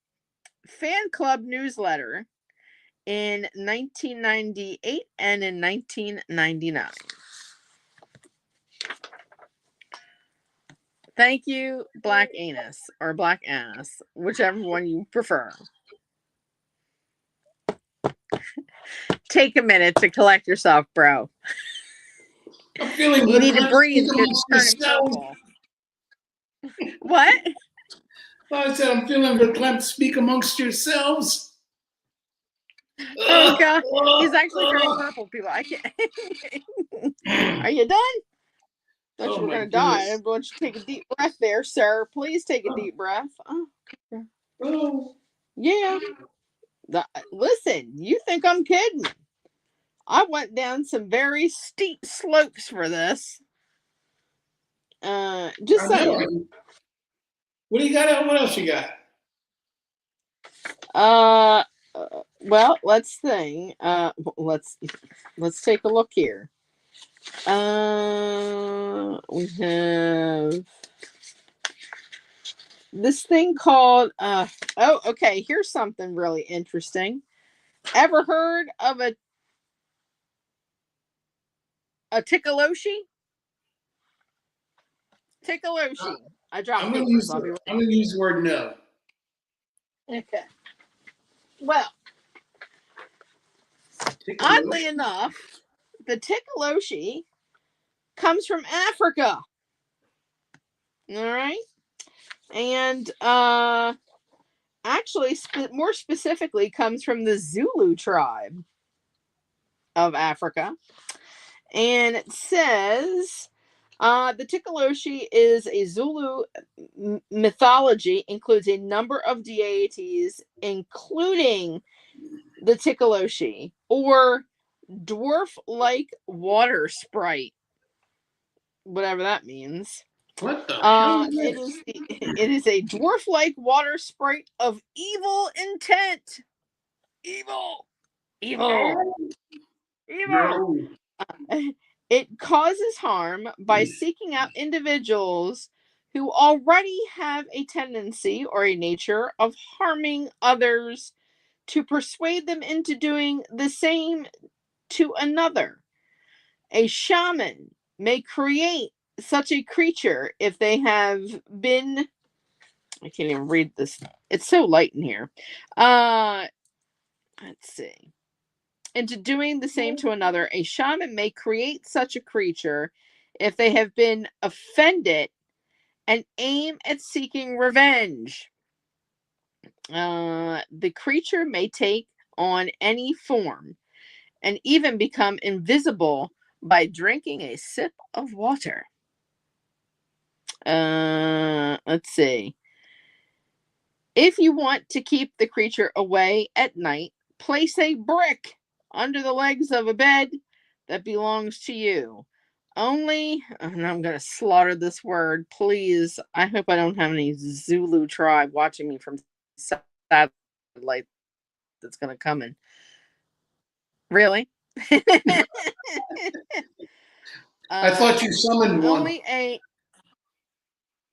fan club newsletter, in 1998 and in 1999. Thank you, Black Anus or Black Ass, whichever one you prefer. Take a minute to collect yourself, bro. I'm feeling You need to breathe. You're amongst turning yourselves. purple. What? I said, I'm feeling verklempt. Speak amongst yourselves. Oh God, he's actually turning purple. People, I can't. Are you done? Thought Oh you were my gonna die. I goodness. want you to take a deep breath, there, sir. Please take a deep breath. Oh. Yeah. Listen, you think I'm kidding? I went down some very steep slopes for this. Just I know. saying. What do you got? What else you got? Well, let's think. Let's take a look here. We have this thing called. Oh, okay. Here's something really interesting. Ever heard of a Tikaloshi? Tikaloshi. I dropped I'm going papers. I'll be right. to use the word no. Okay. Well, oddly enough, the Tikaloshi comes from Africa. All right. And actually, more specifically, comes from the Zulu tribe of Africa. And it says the Tikaloshi is a Zulu mythology, includes a number of deities, including the Tikaloshi, or dwarf-like water sprite, whatever that means. What the hell is it is a dwarf-like water sprite of evil intent. Evil. No. It causes harm by seeking out individuals who already have a tendency or a nature of harming others to persuade them into doing the same to another. A shaman may create such a creature if they have been. I can't even read this. It's so light in here. Let's see. Into doing the same to another, a shaman may create such a creature if they have been offended and aim at seeking revenge. The creature may take on any form and even become invisible by drinking a sip of water. Let's see. If you want to keep the creature away at night, place a brick under the legs of a bed that belongs to you. Only, and I'm going to slaughter this word, please. I hope I don't have any Zulu tribe watching me from satellite that's going to come in. Really? I thought you summoned one. Only a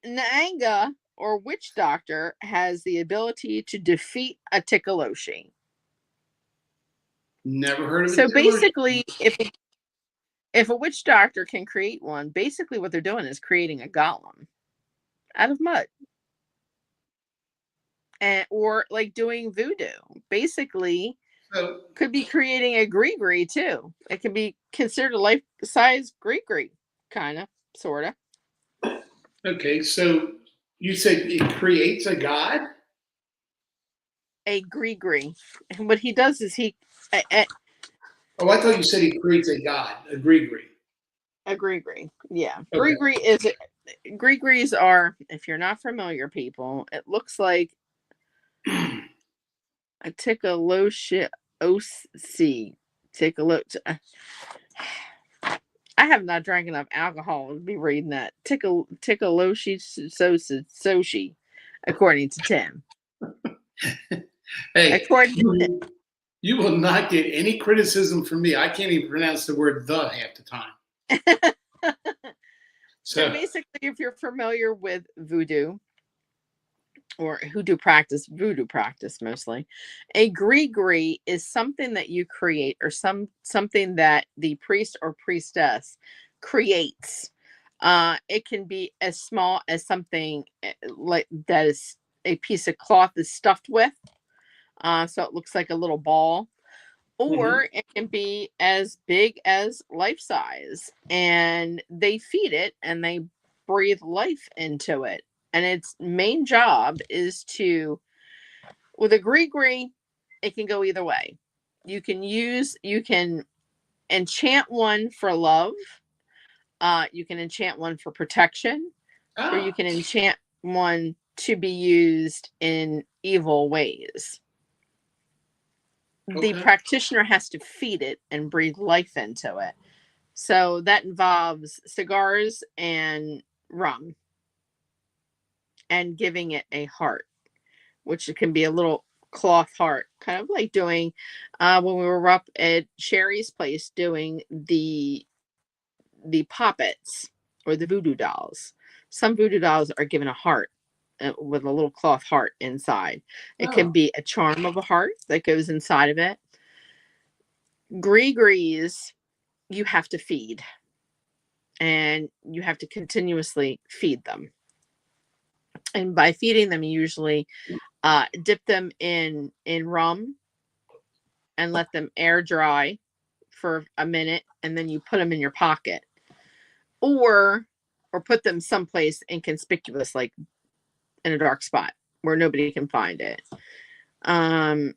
Naanga or witch doctor has the ability to defeat a Tikaloshi. Never heard of it. So basically, if a witch doctor can create one, basically what they're doing is creating a golem out of mud. Or like doing voodoo. Basically, could be creating a gree too. It could be considered a life-size gree, kind of, sort of. Okay, so you said it creates a god? A gree. And what he does is he... Oh, I thought you said he creates a god, a gree. A gree. Yeah. Okay. Gree-grees are, if you're not familiar, people, it looks like a Tikaloshi. I have not drank enough alcohol to be reading that. Tikaloshi Soshi, according to Tim. Hey, according to Tim. You will not get any criticism from me. I can't even pronounce the word "the" half the time. So basically, if you're familiar with voodoo, or who do practice voodoo practice mostly. A gree is something that you create, or something that the priest or priestess creates. It can be as small as something like that is a piece of cloth is stuffed with, so it looks like a little ball, Mm-hmm. or it can be as big as life size, and they feed it and they breathe life into it. And its main job is to, with a gree, it can go either way. You can enchant one for love, you can enchant one for protection, or you Ah, can enchant one to be used in evil ways. The okay. practitioner has to feed it and breathe life into it. So that involves cigars and rum, and giving it a heart, which can be a little cloth heart, kind of like doing when we were up at Sherry's place doing the poppets or the voodoo dolls. Some voodoo dolls are given a heart with a little cloth heart inside. It can Oh, be a charm of a heart that goes inside of it. Grees, you have to feed, and you have to continuously feed them. And by feeding them, you usually dip them in rum and let them air dry for a minute, and then you put them in your pocket, or put them someplace inconspicuous, like in a dark spot where nobody can find it. Um,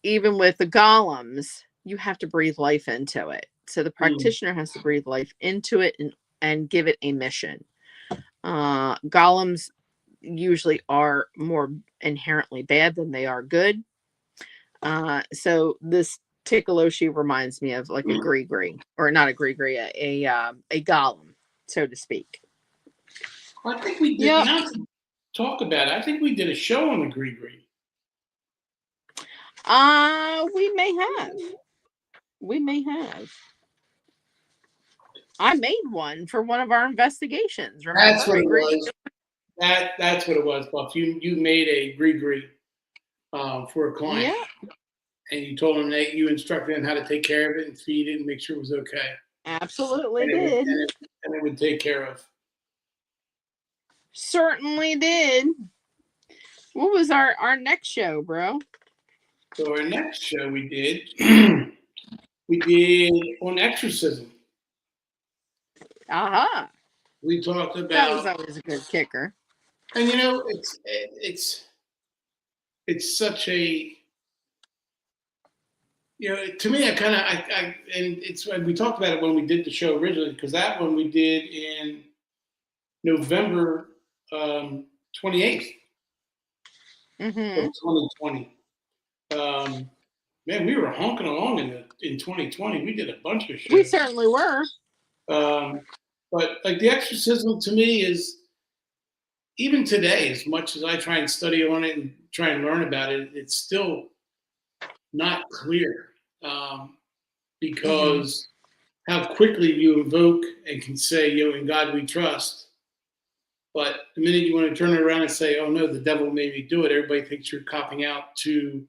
Even with the golems, you have to breathe life into it. So the mm, practitioner has to breathe life into it and give it a mission. Golems usually are more inherently bad than they are good. So this Tikaloshi reminds me of like a mm. gree, or not a gree, a golem, so to speak. I think we did. Yep. Not to talk about it. I think we did a show on the Gree. We may have. We may have. I made one for one of our investigations. That's Remember? what I it agreed. was. That's what it was, Buff. You made a Gree for a client, Yeah, and you told them that you instructed them how to take care of it and feed it and make sure it was okay, absolutely and it would did. and it would take care of. Certainly did. What was our next show, bro? So our next show we did we did on exorcism. Aha. We talked That was about, always a good kicker. and it's such a, to me, and it's, we talked about it when we did the show originally, because that one we did in November 28th of Mm-hmm. 2020. Um, Man, we were honking along in 2020. We did a bunch of We shows. certainly were. Um, but like the exorcism to me is, even today, as much as I try and study on it and try and learn about it, it's still not clear, Mm-hmm. because how quickly you invoke and can say, in God we trust. But the minute you want to turn it around and say, oh no, the devil made me do it, everybody thinks you're copping out to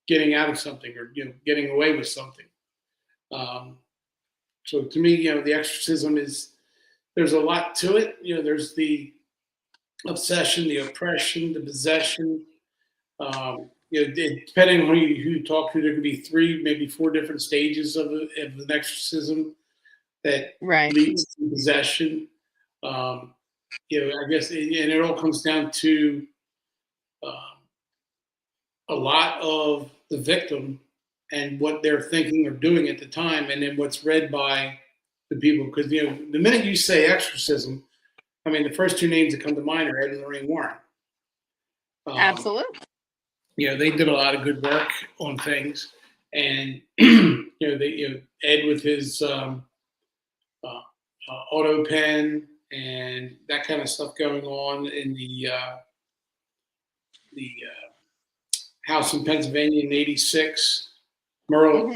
getting out of something, or getting away with something. Um, so to me, the exorcism is, there's a lot to it. There's the obsession, the oppression, the possession. Depending on who you talk to, there could be three, maybe four different stages of an exorcism that Right. leads to possession. Um, I guess, and it all comes down to uh, a lot of the victim and what they're thinking or doing at the time, and then what's read by the people. Because the minute you say exorcism, I mean, the first two names that come to mind are Ed and Lorraine Warren. Um, Absolutely. they did a lot of good work on things, and Ed with his uh, auto pen and that kind of stuff going on in the house in Pennsylvania in '86, Mm-hmm.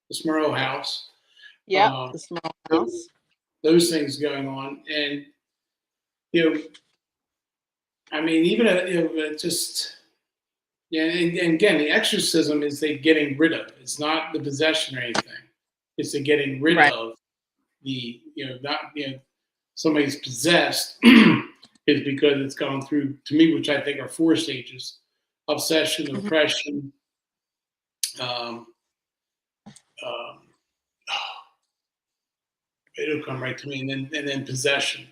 The Smurl house. Yep. Um, The small house. those things going on, and you know I mean, even just yeah, and again, the exorcism is they getting rid of. It's not the possession or anything. It's the getting rid Right. of the not somebody's possessed is because it's gone through to me, which I think are 4 stages: obsession, Mhm. oppression, um, um, it'll come right to me, and then possession.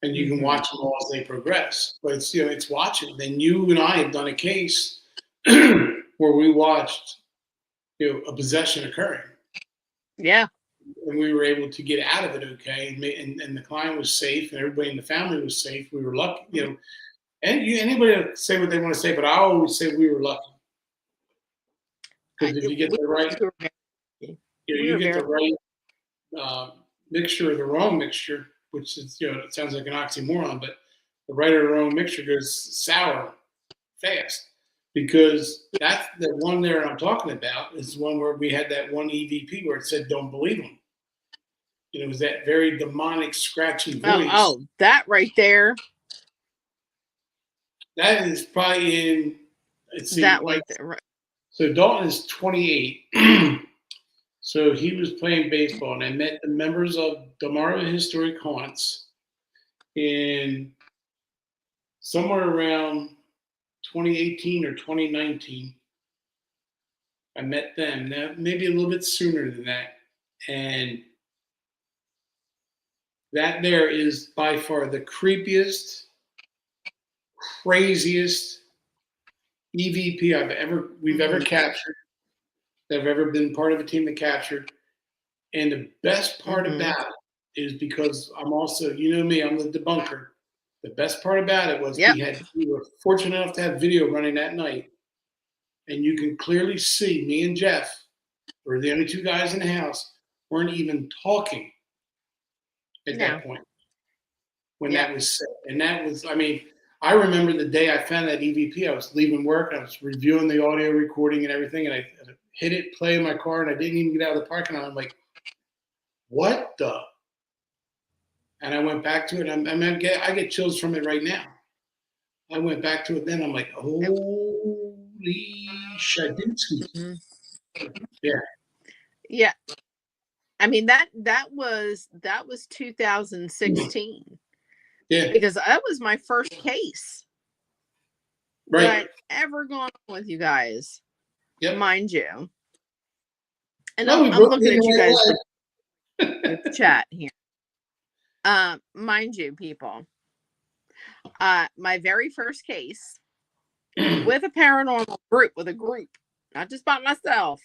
And you can Mhm. watch them all as they progress. But it's it's watching. Then you and I have done a case where we watched a possession occurring, Yeah. and we were able to get out of it okay, and the client was safe, and everybody in the family was safe. We were lucky, Mhm. And anybody say what they want to say, but I always say we were lucky because if you get We the right, were very lucky. We you were get very the right mixture or the wrong mixture, which is it sounds like an oxymoron, but the right or the wrong mixture goes sour fast because that's the one there I'm talking about is one where we had that one EVP where it said "Don't believe him." It was that very demonic, scratchy voice. that right there. That is probably in. Let's see, That like right there. Right. so. Dalton is 28. So he was playing baseball, and I met the members of Damara Historic Haunts in somewhere around 2018 or 2019. I met them, now, maybe a little bit sooner than that. And that there is by far the creepiest, craziest EVP we've ever Mhm. captured, that I've ever been part of a team that captured. And the best part Mhm. about it is because I'm also, me, I'm the debunker. The best part about it was Yep. we were fortunate enough to have video running that night, and you can clearly see me and Jeff were the only 2 guys in the house, weren't even talking at No. that point when Yep. that was set. And that was, I mean, I remember the day I found that EVP. I was leaving work, I was reviewing the audio recording and everything, and I hit it play in my car, and I didn't even get out of the parking lot. I'm like, what the? And I went back to it. I get chills from it right now. I went back to it then. I'm like, It, holy shadooski. mhm. Yeah. Yeah. I mean that was 2016 Yeah. because that was my first case that Right. I'd ever gone on with you guys, Yep. mind you. And No, we I'm broke looking it in at you guys the with the chat here. Mind you, people. My very first case right way. with a paranormal group, not just by myself.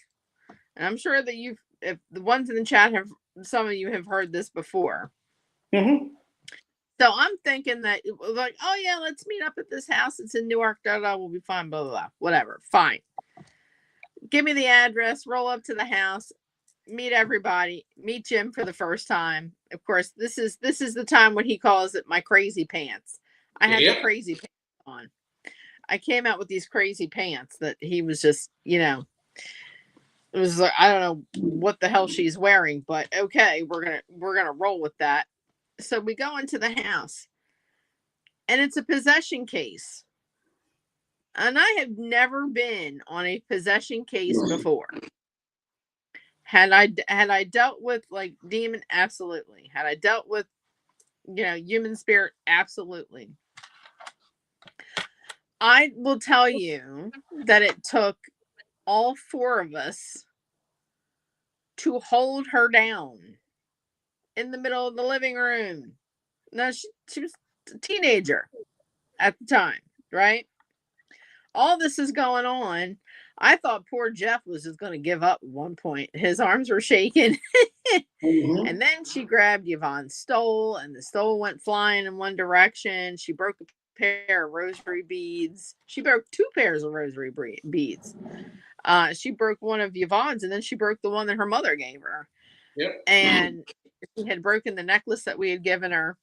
And I'm sure that if the ones in the chat some of you have heard this before. Mm-hmm. So I'm thinking that like, oh yeah, let's meet up at this house. It's in Newark. We'll be fine. Blah blah blah. Whatever. Fine. Give me the address. Roll up to the house. Meet everybody. Meet Jim for the first time. Of course, this is the time when he calls it my crazy pants. I had the Yep. crazy pants on. I came out with these crazy pants that he was just, it was like I don't know what the hell she's wearing, but okay, we're gonna roll with that. So we go into the house, and it's a possession case, and I have never been on a possession case before. Had I dealt with like demon, absolutely. Had I dealt with human spirit, absolutely. I will tell you that it took all four of us to hold her down in the middle of the living room. No, she was a teenager at the time, right? All this is going on. I thought poor Jeff was just going to give up at one point. His arms were shaking. Mm-hmm. And then she grabbed Yvonne's stole, and the stole went flying in one direction. She broke a pair of rosary beads. She broke 2 pairs of rosary beads. She broke one of Yvonne's, and then she broke the one that her mother gave her. Yep. And she had broken the necklace that we had given her.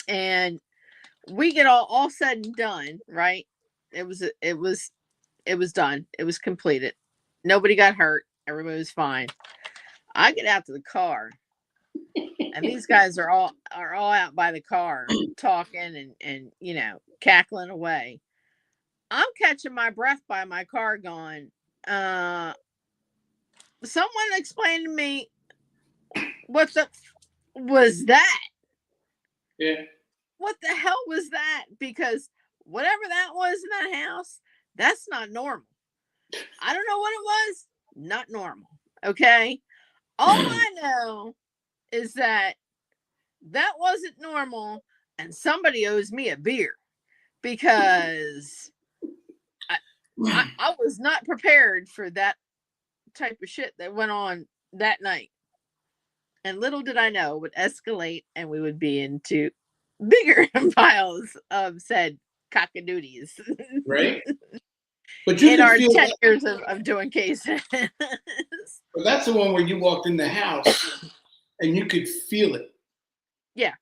And we get all said and done, right? It was done. It was completed. Nobody got hurt. Everybody was fine. I get out to the car, And these guys are all out by the car talking and cackling away. I'm catching my breath by my car going, someone explain to me what the was that? Yeah. What the hell was that? Because whatever that was in that house, that's not normal. I don't know what it was. Not normal. Okay. All I know is that wasn't normal, and somebody owes me a beer because I was not prepared for that type of shit that went on that night. And little did I know it would escalate and we would be into bigger piles of said cockadoodies. Right. But you in could our feel 10 that. years of doing cases. But that's the one where you walked in the house and you could feel it. Yeah.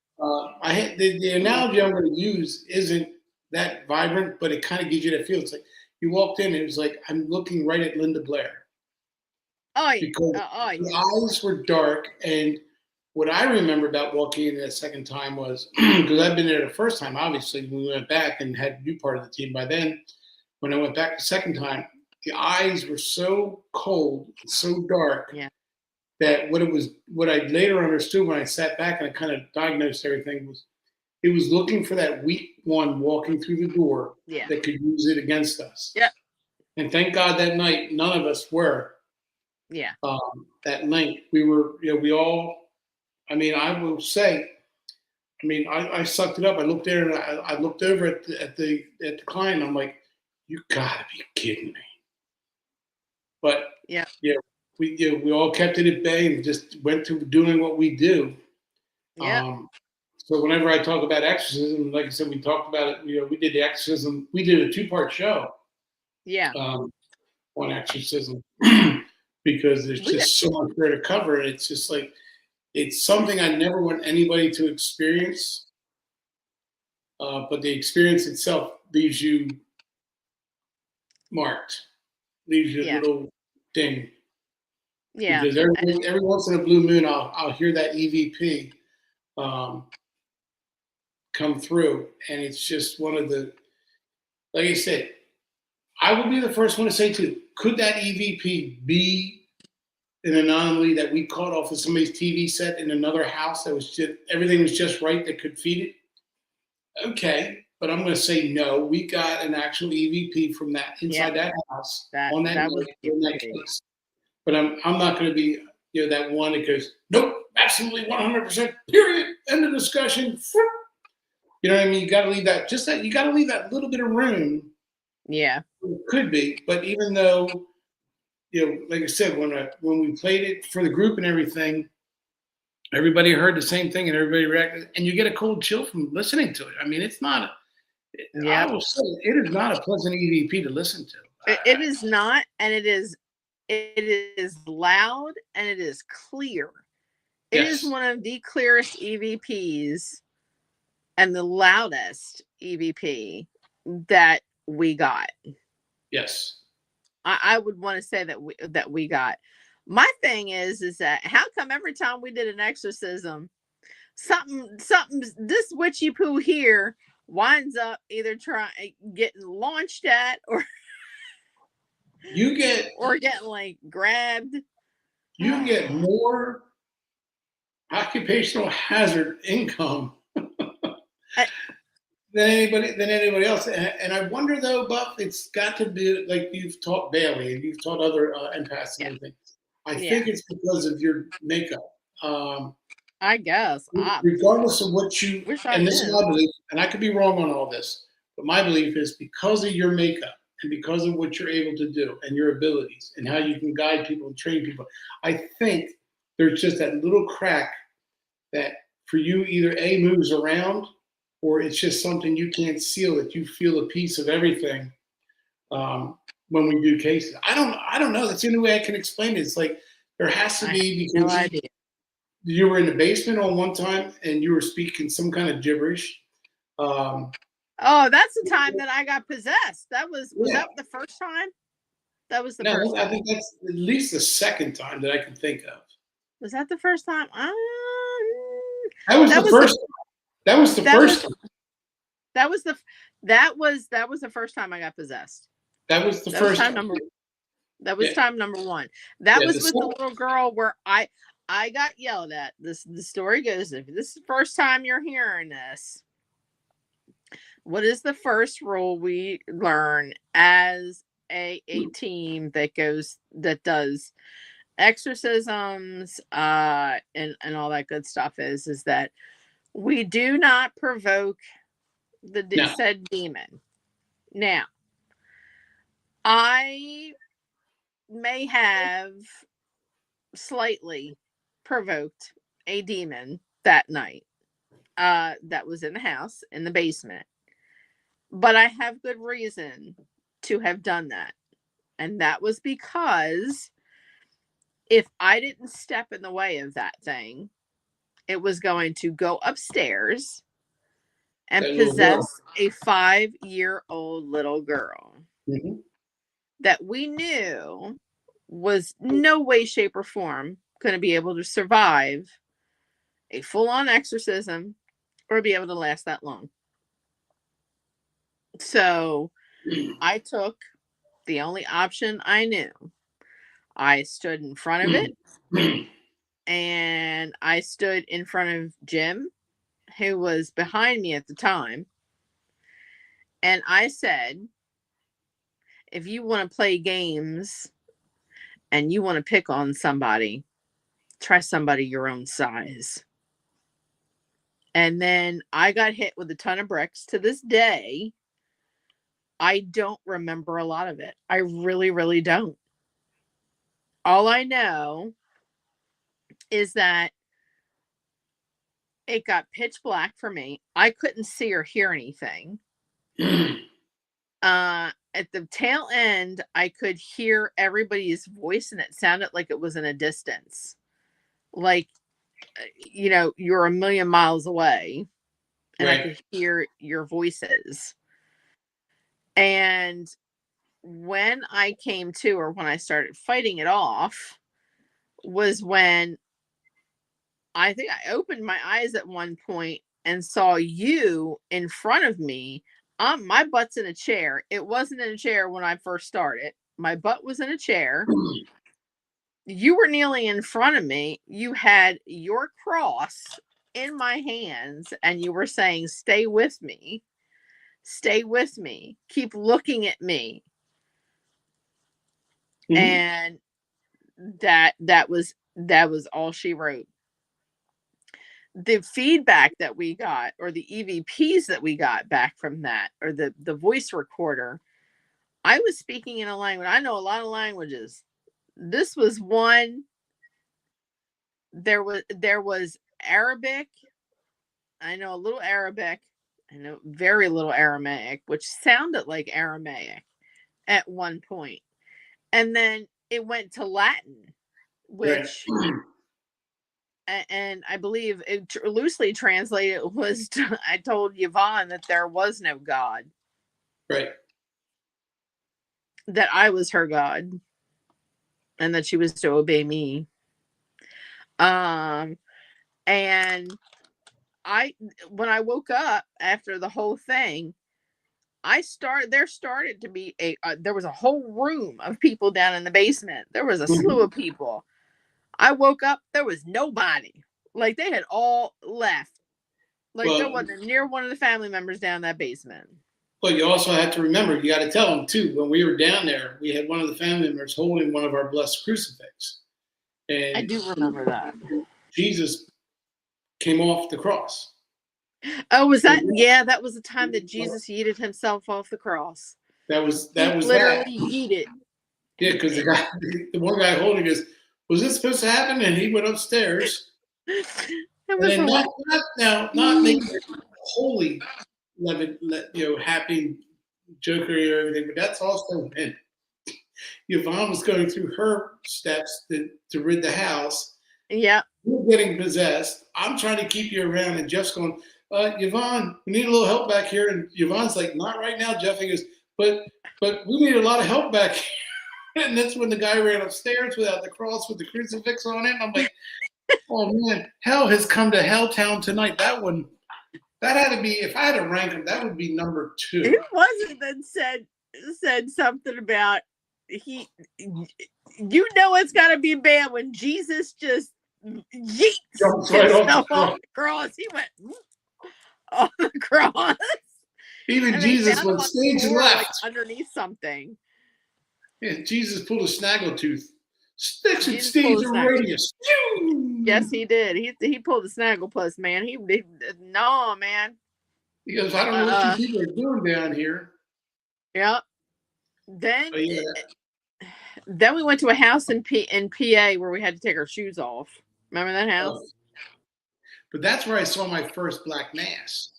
I had the analogy I'm going to use isn't that vibrant, but it kind of gives you that feel. It's like you walked in, and it was like I'm looking right at Linda Blair Oh yeah. because Oh the yeah. eyes were dark. And what I remember about walking in that second time was because I'd been there the first time. Obviously, we went back and had you part of the team. By then, when I went back the second time, the eyes were so cold, so dark. Yeah. That what I later understood when I sat back and I kind of diagnosed everything was it was looking for that weak one walking through the door Yeah. that could use it against us. Yeah. And thank God that night none of us were. Yeah. That night we were, we all. I mean, I will say, I sucked it up. I looked there and I looked over at the client. And I'm like, you gotta be kidding me. But Yeah. we all kept it at bay and just went to doing what we do. Yeah. So whenever I talk about exorcism, like I said, we talked about it. We did the exorcism. We did a 2-part show. Yeah. On exorcism because there's just so much there to cover. And it's just like it's something I never want anybody to experience. But the experience itself leaves you marked, leaves you a little ding. Yeah. Because every once in a blue moon, I'll hear that EVP come through, and it's just one of the. Like I said, I will be the first one to say too. Could that EVP be an anomaly that we caught off of somebody's TV set in another house that was just everything was just right that could feed it? Okay, but I'm going to say no. We got an actual EVP from that inside that house on that night in that case. But I'm not going to be that one that goes nope, absolutely 100%. Period. End of discussion. You know what I mean? You got to leave that you got to leave that little bit of room. Yeah, it could be. But even though like I said, when we played it for the group and everything, everybody heard the same thing and everybody reacted, and you get a cold chill from listening to it. I mean, it's not. I will say it is not a pleasant EVP to listen to. It is not, and it is loud and it is clear. It is one of the clearest EVPs and the loudest EVP that we got. Yes. I would want to say that we got. My thing is that how come every time we did an exorcism, something this witchy poo here winds up either getting launched at or getting like grabbed. You get more occupational hazard income than anybody else. And I wonder though, Buff, it's got to be like you've taught Bailey and you've taught other empaths and everything. I think it's because of your makeup. I guess. Regardless of what you and this is my belief, and I could be wrong on all this, but my belief is because of your makeup and because of what you're able to do and your abilities and how you can guide people and train people, I think there's just that little crack that for you either A moves around or it's just something you can't seal, that you feel a piece of everything when we do cases. I don't know. That's the only way I can explain it. It's like there has to be because no idea. You were in the basement on one time and you were speaking some kind of gibberish. Oh, that's the time that I got possessed. Was that the first time? That was the first time. I think that's at least the second time that I can think of. Was that the first time? That was That the was first. That was the that first. was that was the that was the first time I got possessed. That was the That was first time time. number That was Yeah. time number one. That Yeah. was with the little girl where I got yelled at. The story goes, if this is the first time you're hearing this, what is the first rule we learn as a team that does exorcisms and all that good stuff is that we do not provoke the No. said demon. Now, I may have slightly provoked a demon that night that was in the house in the basement, but I have good reason to have done that, and that was because if I didn't step in the way of that thing, it was going to go upstairs and That little girl. possess a 5-year-old little girl Mm-hmm. that we knew was no way, shape, or form going to be able to survive a full-on exorcism or be able to last that long. So I took the only option I knew. I stood in front of it, and I stood in front of Jim, who was behind me at the time, and I said, if you want to play games and you want to pick on somebody, try somebody your own size. And then I got hit with a ton of bricks. To this day, I don't remember a lot of it. I really, really don't. All I know is that it got pitch black for me. I couldn't see or hear anything. At the tail end, I could hear everybody's voice, and it sounded like it was in a distance. Like, you're a million miles away, and Right. I could hear your voices. And when I came to, or when I started fighting it off, was when I think I opened my eyes at one point and saw you in front of me. My butt's in a chair. It wasn't in a chair when I first started. My butt was in a chair. You were kneeling in front of me. You had your cross in my hands, and you were saying, "Stay with me. Stay with me. Keep looking at me." Mm-hmm. And that was all she wrote. The feedback that we got, or the EVPs that we got back from that, or the voice recorder, I was speaking in a language. I know a lot of languages. This was one. There was Arabic. I know a little Arabic. I know very little Aramaic, which sounded like Aramaic at one point. And then it went to Latin, which Right. and I believe it loosely translated was I told Yvonne that there was no God. Right. That I was her God, and that she was to obey me. And when I woke up after the whole thing, there started to be there was a whole room of people down in the basement. There was a slew of people. I woke up, there was nobody. Like, they had all left. Like, there wasn't near one of the family members down that basement. But you also have to remember, you got to tell them too, when we were down there, we had one of the family members holding one of our blessed crucifix. And I do remember that. Jesus came off the cross. Oh, was that? Yeah, that was the time that Jesus yeeted himself off the cross. That was literally that. Yeeted. Yeah, because the one guy holding goes, was this supposed to happen? And he went upstairs. And then not making it holy, happy jokery or everything, but that's also when Yvonne was going through her steps to rid the house. Yeah. You're getting possessed. I'm trying to keep you around, and Jeff's going, Yvonne, we need a little help back here. And Yvonne's like, not right now, Jeff. He goes, but we need a lot of help back here. And that's when the guy ran upstairs without the cross with the crucifix on it. And I'm like, Oh man, hell has come to Helltown tonight. That one, that had to be. If I had to rank them, that would be number 2. Who was it that said something about he? You know it's got to be bad when Jesus just yeets Jumps right himself off off the cross. He went on the cross. Even And Jesus went stage floor, left. like underneath something. Yeah, Jesus pulled a snaggletooth. Sticks and Jesus stays pulled a of snaggle. radius. Yes, he did. He pulled the snagglepuss, man. He no, man. He goes, I don't know what you people are doing down here. Yeah. Then But yeah, then we went to a house in PA where we had to take our shoes off. Remember that house? but that's where I saw my first black mass.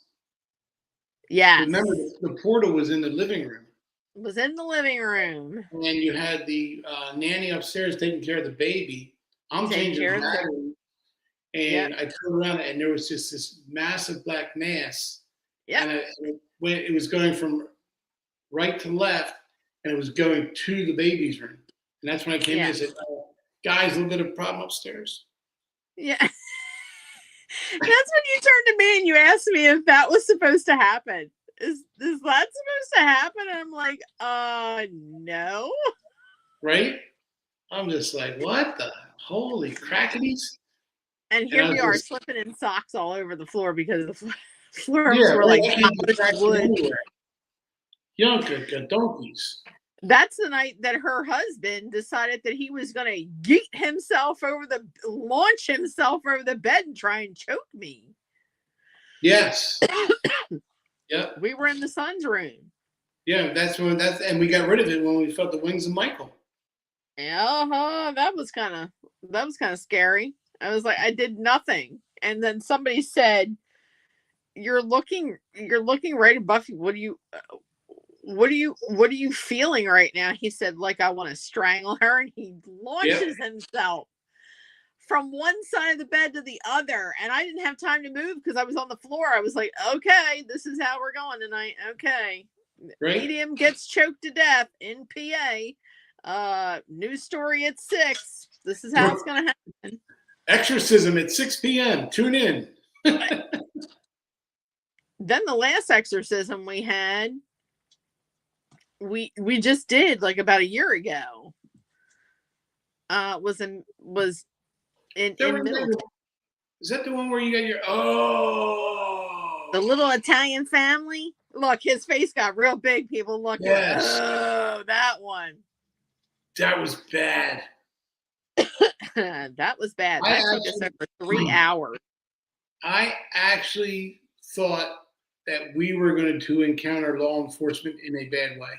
Yes. Remember, the portal was in the living room. It was in the living room. And you had the nanny upstairs taking care of the baby. I'm changing the battery. And I turned around and there was just this massive black mass. Yeah. And it was going from right to left and it was going to the baby's room. And that's when I came in and said, guys, a little bit of problem upstairs. Yeah. That's when you turned to me and you asked me if that was supposed to happen. Is that supposed to happen? And I'm like, no. Right? I'm just like, what the holy crackities? And here we are slipping in socks all over the floor because the floors were like wood. Yunka donkeys. That's the night that her husband decided that he was going to launch himself over the bed and try and choke me. Yes. Yep. We were in the son's room. Yeah, and we got rid of it when we felt the wings of Michael. Yeah, that was kind of scary. I was like, I did nothing. And then somebody said, you're looking right at Buffy. What are you feeling right now? He said, like, I want to strangle her. And he launches himself from one side of the bed to the other. And I didn't have time to move because I was on the floor. I was like, okay, this is how we're going tonight. Okay. Right. Medium gets choked to death in PA. News story at 6. This is how it's going to happen. Exorcism at 6 p.m. Tune in. Then the last exorcism we had, we just did like about a year ago. Was in Middleton. Is that the one where you got your the little Italian family? Look, his face got real big. People look. Yes. Oh, that one. That was bad. That was bad. That took us over 3 hours. I actually thought that we were going to encounter law enforcement in a bad way.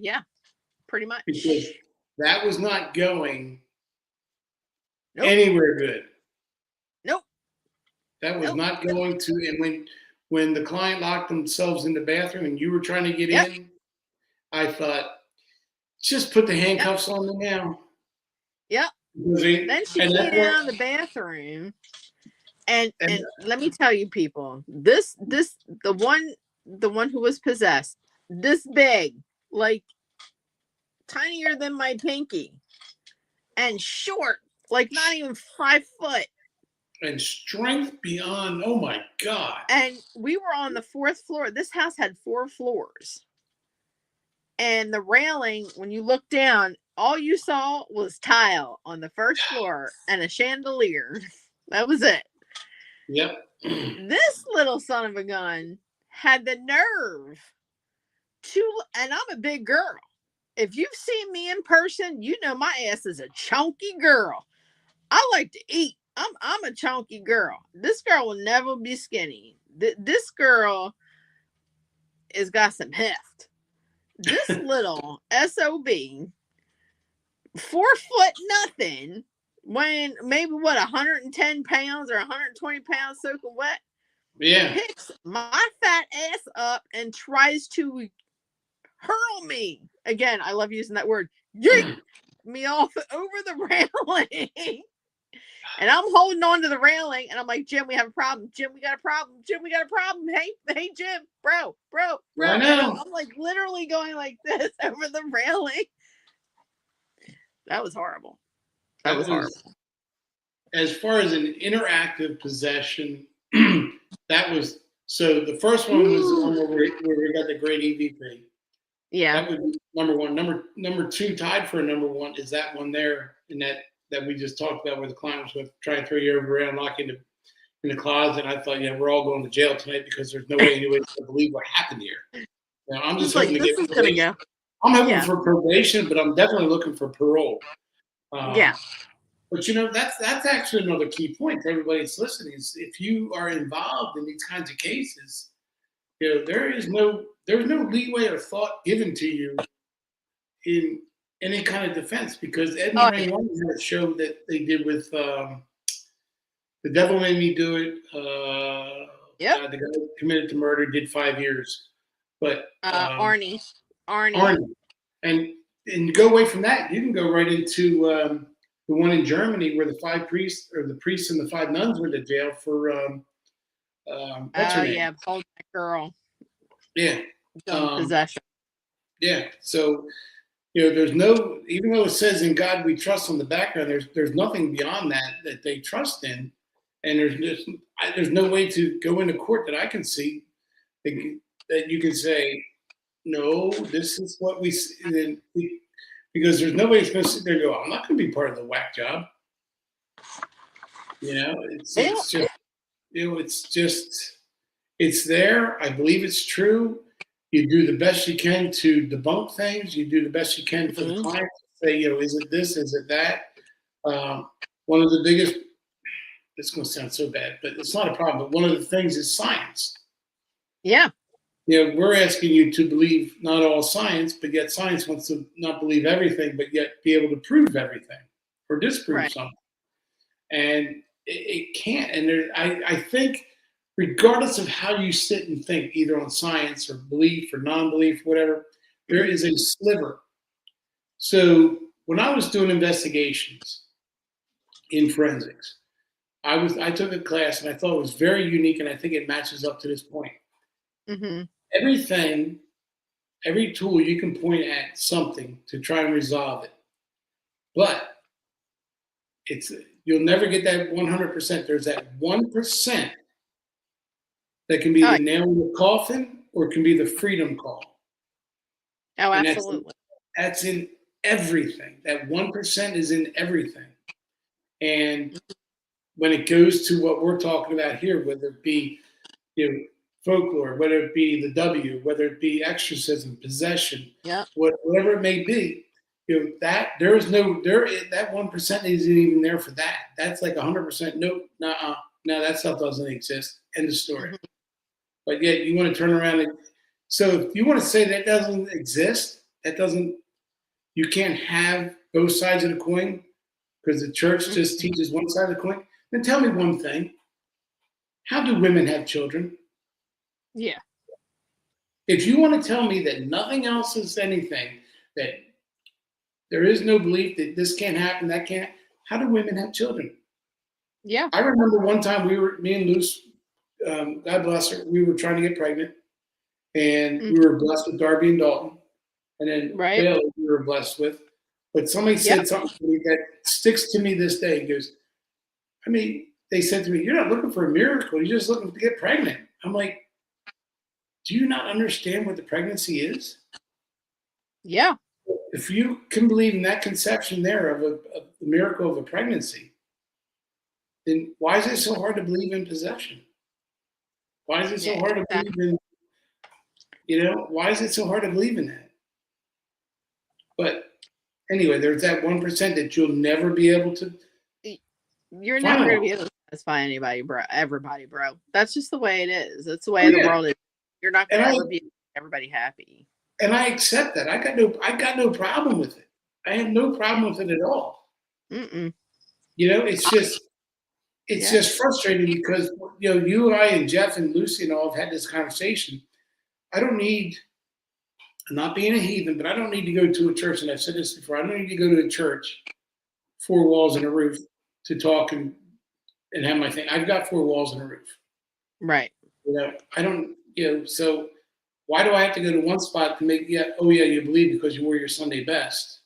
Yeah, pretty much. Because that was not going anywhere good. Nope. That was not going to. And when the client locked themselves in the bathroom and you were trying to get in, I thought, just put the handcuffs on them now. Yep. Then she came out of the bathroom, and let me tell you, people, the one who was possessed, this big, like tinier than my pinky, and short, like not even 5 foot, and strength beyond. Oh my God! And we were on the 4th floor. This house had 4 floors, and the railing, when you look down, all you saw was tile on the 1st floor and a chandelier. That was it. Yep. This little son of a gun had the nerve and I'm a big girl. If you've seen me in person, you know my ass is a chunky girl. I like to eat. I'm a chunky girl. This girl will never be skinny. This girl has got some heft. This little SOB, 4 foot nothing, weighing maybe 110 pounds or 120 pounds soaking wet. Yeah. Picks my fat ass up and tries to hurl me. Again, I love using that word. Yank me off over the railing. And I'm holding on to the railing and I'm like, Jim, we have a problem. Jim, we got a problem. Jim, we got a problem. Hey, Jim, bro. I know. I'm like literally going like this over the railing. That was horrible. That was horrible. as far as an interactive possession, that was so. The first one was the one where we got the great EVP. Yeah. That would be number one. Number two, tied for a number one, is that one there, and that we just talked about, where the client was with trying to throw you over around, lock you in the closet. And I thought, yeah, we're all going to jail tonight because there's no way anybody's going to believe what happened here. Now, I'm just hoping to this get is gonna go. I'm hoping for probation, but I'm definitely looking for parole. Yeah. But that's actually another key point to everybody that's listening. Is if you are involved in these kinds of cases, there's no leeway or thought given to you in any kind of defense, because Ed and Ray One had a show that they did with The Devil Made Me Do It. Yep. The guy who committed to murder did 5 years, but Arnie. And to go away from that, you can go right into the one in Germany where the 5 priests, or the priests and the 5 nuns, went to jail for what's her name? Yeah, hold that girl. Yeah. Possession. Yeah. So there's no, even though it says in God we trust on the background, there's nothing beyond that they trust in, and there's no way to go into court that I can see that you can say, no, this is what we see, because there's nobody that's going to sit there and go, I'm not going to be part of the whack job. It's there. I believe it's true. You do the best you can to debunk things. You do the best you can for the client to say, is it this? Is it that? One of the biggest, it's going to sound so bad, but it's not a problem. But one of the things is science. Yeah. We're asking you to believe not all science, but yet science wants to not believe everything, but yet be able to prove everything or disprove something. And it can't. And I think, regardless of how you sit and think, either on science or belief or non-belief, whatever, there is a sliver. So when I was doing investigations in forensics, I took a class and I thought it was very unique, and I think it matches up to this point. Mm-hmm. Every tool you can point at something to try and resolve it, but you'll never get that 100%. There's that 1% that can be the nail in the coffin, or it can be the freedom call. Oh, and absolutely. That's in everything. That 1% is in everything. And when it goes to what we're talking about here, whether it be folklore, whether it be the W, whether it be exorcism, possession, whatever it may be, that that 1% isn't even there for that. That's like 100%. Nope, no, that stuff doesn't exist. End of story. Mm-hmm. But yet you want to turn around and, so if you want to say that doesn't exist, you can't have both sides of the coin because the church just teaches one side of the coin, then tell me one thing. How do women have children? Yeah. If you want to tell me that nothing else is anything, that there is no belief that this can't happen, that can't, how do women have children? Yeah. I remember one time me and Luce, God bless her, we were trying to get pregnant, and we were blessed with Darby and Dalton, and then Bailey we were blessed with. But somebody said something to me that sticks to me this day. He goes, they said to me, you're not looking for a miracle, you're just looking to get pregnant. I'm like, do you not understand what the pregnancy is? Yeah. If you can believe in that conception there of the miracle of a pregnancy, then why is it so hard to believe in possession? Why is it so hard to believe in, why is it so hard to believe in that? But anyway, there's that 1% that you'll never be able to. You're never going to be able to satisfy anybody, bro. Everybody, bro. That's just the way it is. That's the way the world is. You're not going to ever be everybody happy. And I accept that. I got no problem with it. I have no problem with it at all. It's just frustrating because you and I and Jeff and Lucy and all have had this conversation. I'm not being a heathen, but I don't need to go to a church, and I've said this before, I don't need to go to a church, 4 walls and a roof, to talk and have my thing. I've got 4 walls and a roof. Right. I don't, so why do I have to go to one spot to make, you believe because you wore your Sunday best,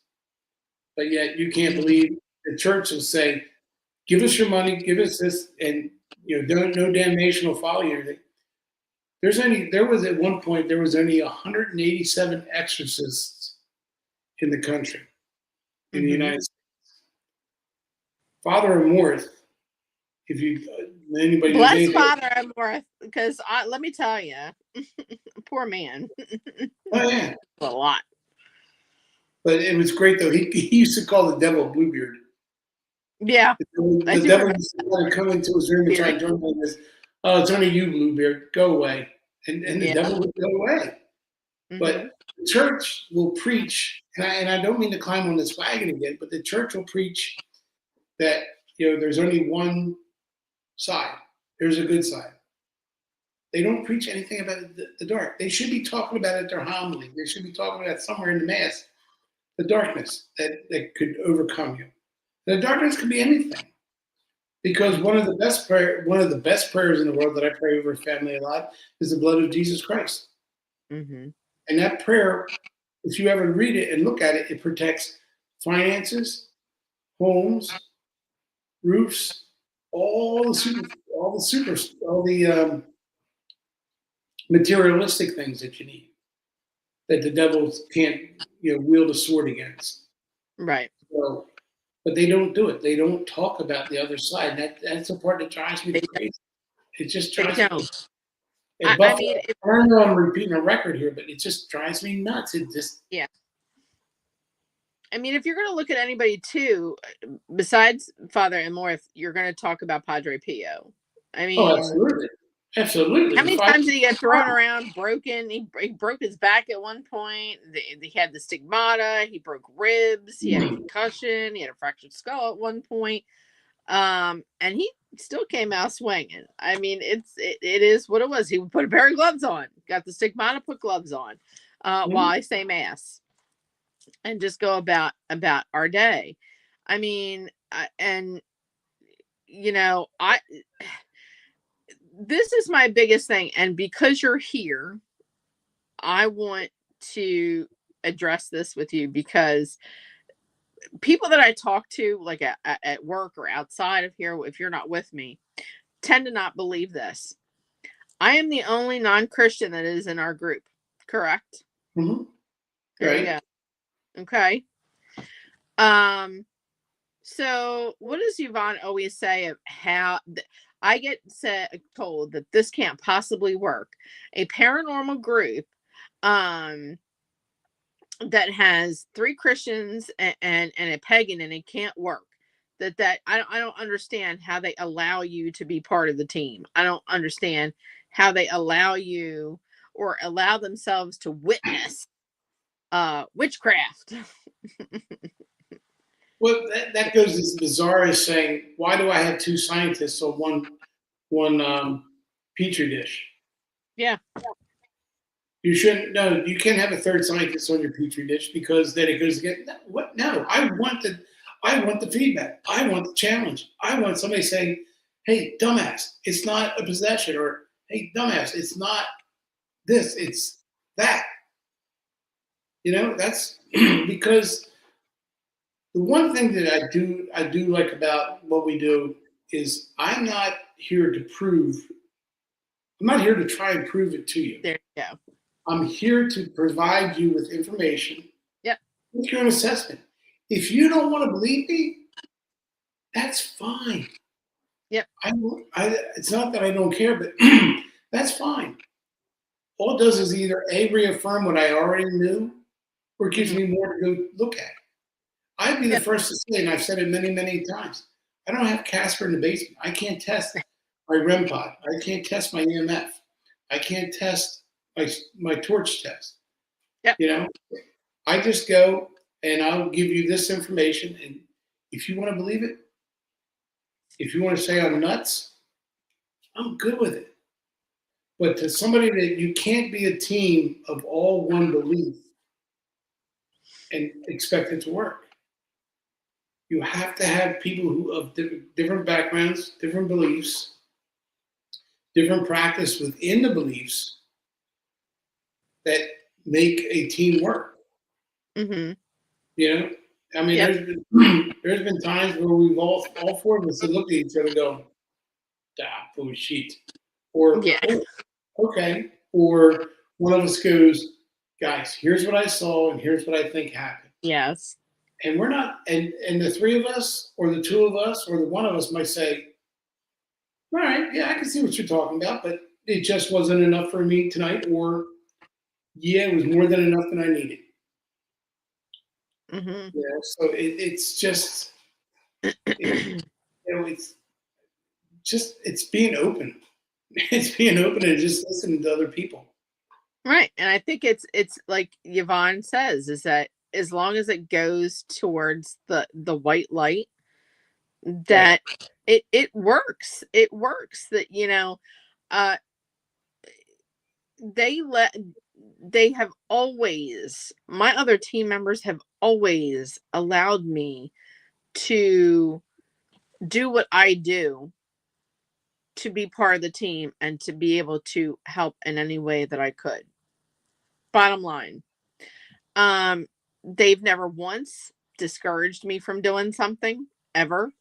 but yet you can't believe. The church will say, give us your money, give us this, and no damnation will follow you. There was at one point there was only 187 exorcists in the country, in the United States. Father Amorth, if you anybody knows Bless anything, Father Amorth, because let me tell you, poor man. oh yeah, A lot. but it was great though. He used to call the devil Bluebeard. Yeah, The devil used to come into his room and try and join him with, "Oh, it's only you, Bluebeard. Go away," and the devil would go away. But the church will preach, and I don't mean to climb on this wagon again, but the church will preach that there's only one side. There's a good side. They don't preach anything about the dark. They should be talking about it at their homily. They should be talking about somewhere in the mass, the darkness that could overcome you. The darkness could be anything. Because one of the best prayers in the world that I pray over family a lot is the blood of Jesus Christ. And that prayer, if you ever read it and look at it, it protects finances, homes, roofs, all the materialistic things that you need, that the devil can't wield a sword against. Right. So, but they don't do it. They don't talk about the other side. That's the part that drives me crazy. It just drives me. I know I'm repeating a record here, but it just drives me nuts. It just I mean, if you're going to look at anybody too, besides Father Amorth, you're going to talk about Padre Pio. I mean, absolutely. How many times did he get thrown around, broken? He broke his back at one point. He had the stigmata. He broke ribs. He had a concussion. He had a fractured skull at one point. And he still came out swinging. I mean, it is what it was. He would put a pair of gloves on, got the stigmata, put gloves on, while I say mass, and just go about our day. I mean, this is my biggest thing. And because you're here, I want to address this with you, because people that I talk to, like at work or outside of here, if you're not with me, tend to not believe this. I am the only non-Christian that is in our group, correct? Mm-hmm. There you go. Okay. So what does Yvonne always say of how I get told that this can't possibly work? A paranormal group that has 3 Christians and a pagan, and it can't work. That I don't understand how they allow you to be part of the team. I don't understand how they allow you or allow themselves to witness witchcraft. Well, that goes as bizarre as saying, why do I have 2 scientists on one petri dish? Yeah. You shouldn't. No, you can't have a 3rd scientist on your petri dish, because then it goes again. What? No, I want the feedback. I want the challenge. I want somebody saying, "Hey, dumbass, it's not a possession," or "Hey, dumbass, it's not this, it's that." That's because the one thing that I do like about what we do is I'm not here to try and prove it to you. There you go. I'm here to provide you with information. Yep. Make your own assessment. If you don't want to believe me, that's fine. Yep. It's not that I don't care, but that's fine. All it does is either reaffirm what I already knew, or it gives me more to go look at. I'd be the first to say, and I've said it many, many times, I don't have Casper in the basement. I can't test my REM pod. I can't test my EMF. I can't test my torch test. Yep. I just go and I'll give you this information, and if you want to believe it, if you want to say I'm nuts, I'm good with it. But to somebody that you can't be a team of all one belief and expect it to work. You have to have people who of different backgrounds, different beliefs, different practice within the beliefs that make a team work. Mm-hmm. I mean, Yep. there's been times where we've all four of us have looked at each other and go, "Ah, bullshit," or Yeah. "Oh, okay," or one of us goes, "Guys, here's what I saw and here's what I think happened." Yes. And we're not, and the three of us, or the two of us, or the one of us might say, "All right, yeah, I can see what you're talking about, but it just wasn't enough for me tonight," or "Yeah, it was more than enough that I needed." Mm-hmm. So it's just, it's just, it's being open. It's being open and just listening to other people. Right. And I think it's like Yvonne says, is that as long as it goes towards the white light, Right. that it works. It works that, uh they let they have always my other team members have always allowed me to do what I do, to be part of the team and to be able to help in any way that I could. Bottom line. Um, they've never once discouraged me from doing something ever.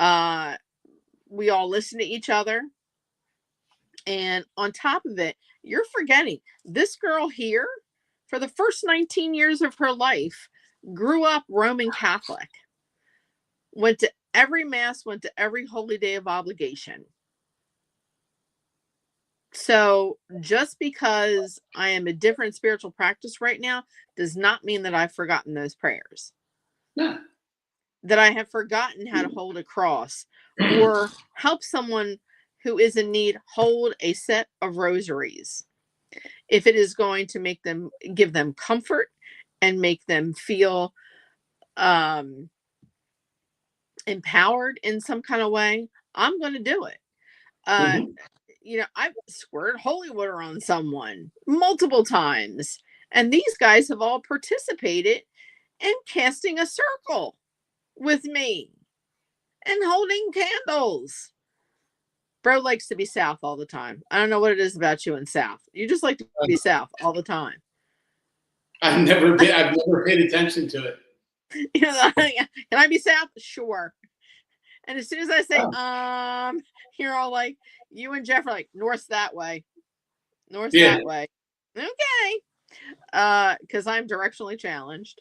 Uh, we all listen to each other. And on top of it, you're forgetting this girl here, for the first 19 years of her life, grew up Roman Catholic, went to every mass, went to every holy day of obligation. So just because I am a different spiritual practice right now does not mean that I've forgotten those prayers, Yeah. that I have forgotten how to hold a cross or help someone who is in need hold a set of rosaries. If it is going to make them, give them comfort and make them feel empowered in some kind of way, I'm going to do it. Mhm. I've squirted holy water on someone multiple times, and these guys have all participated in casting a circle with me and holding candles. Bro likes to be south all the time. I don't know what it is about you in south. You just like to be south all the time. I've never paid attention to it. Can I be south? Sure. And as soon as I say, Oh, you're all like, you and Jeff are like, north that way. North yeah. that way. Okay. Because I'm directionally challenged.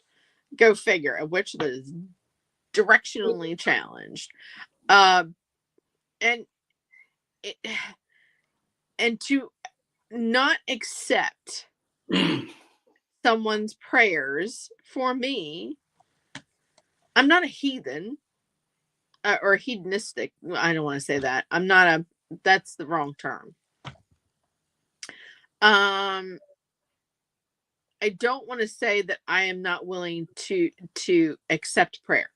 Go figure, of which that is directionally challenged. Uh, and it, and to not accept someone's prayers for me, I'm not a heathen or hedonistic. I don't want to say that. I'm not a. That's the wrong term. Um, I don't want to say that I am not willing to accept prayer.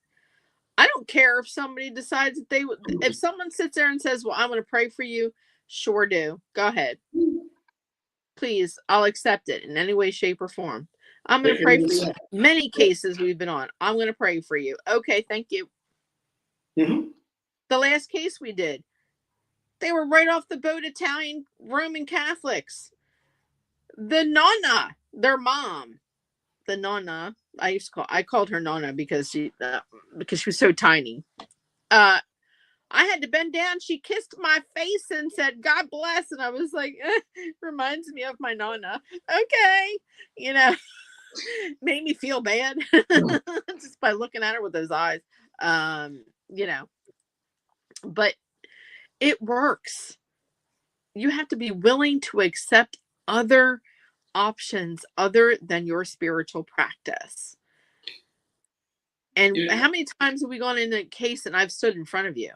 I don't care if somebody decides that if someone sits there and says, "Well, I'm going to pray for you," sure do. Go ahead. Please, I'll accept it in any way, shape, or form. I'm going to pray for you. Many cases we've been on. I'm going to pray for you. Okay, thank you. Mm-hmm. The last case we did, they were right off the boat Italian Roman Catholics. The nonna, their mom, the nonna, I called her nonna because she was so tiny. I had to bend down. She kissed my face and said, "God bless." And I was like, reminds me of my nonna. Okay. Made me feel bad just by looking at her with those eyes. Um, you know, but it works. You have to be willing to accept other options other than your spiritual practice. And Yeah. how many times have we gone in a case and I've stood in front of you?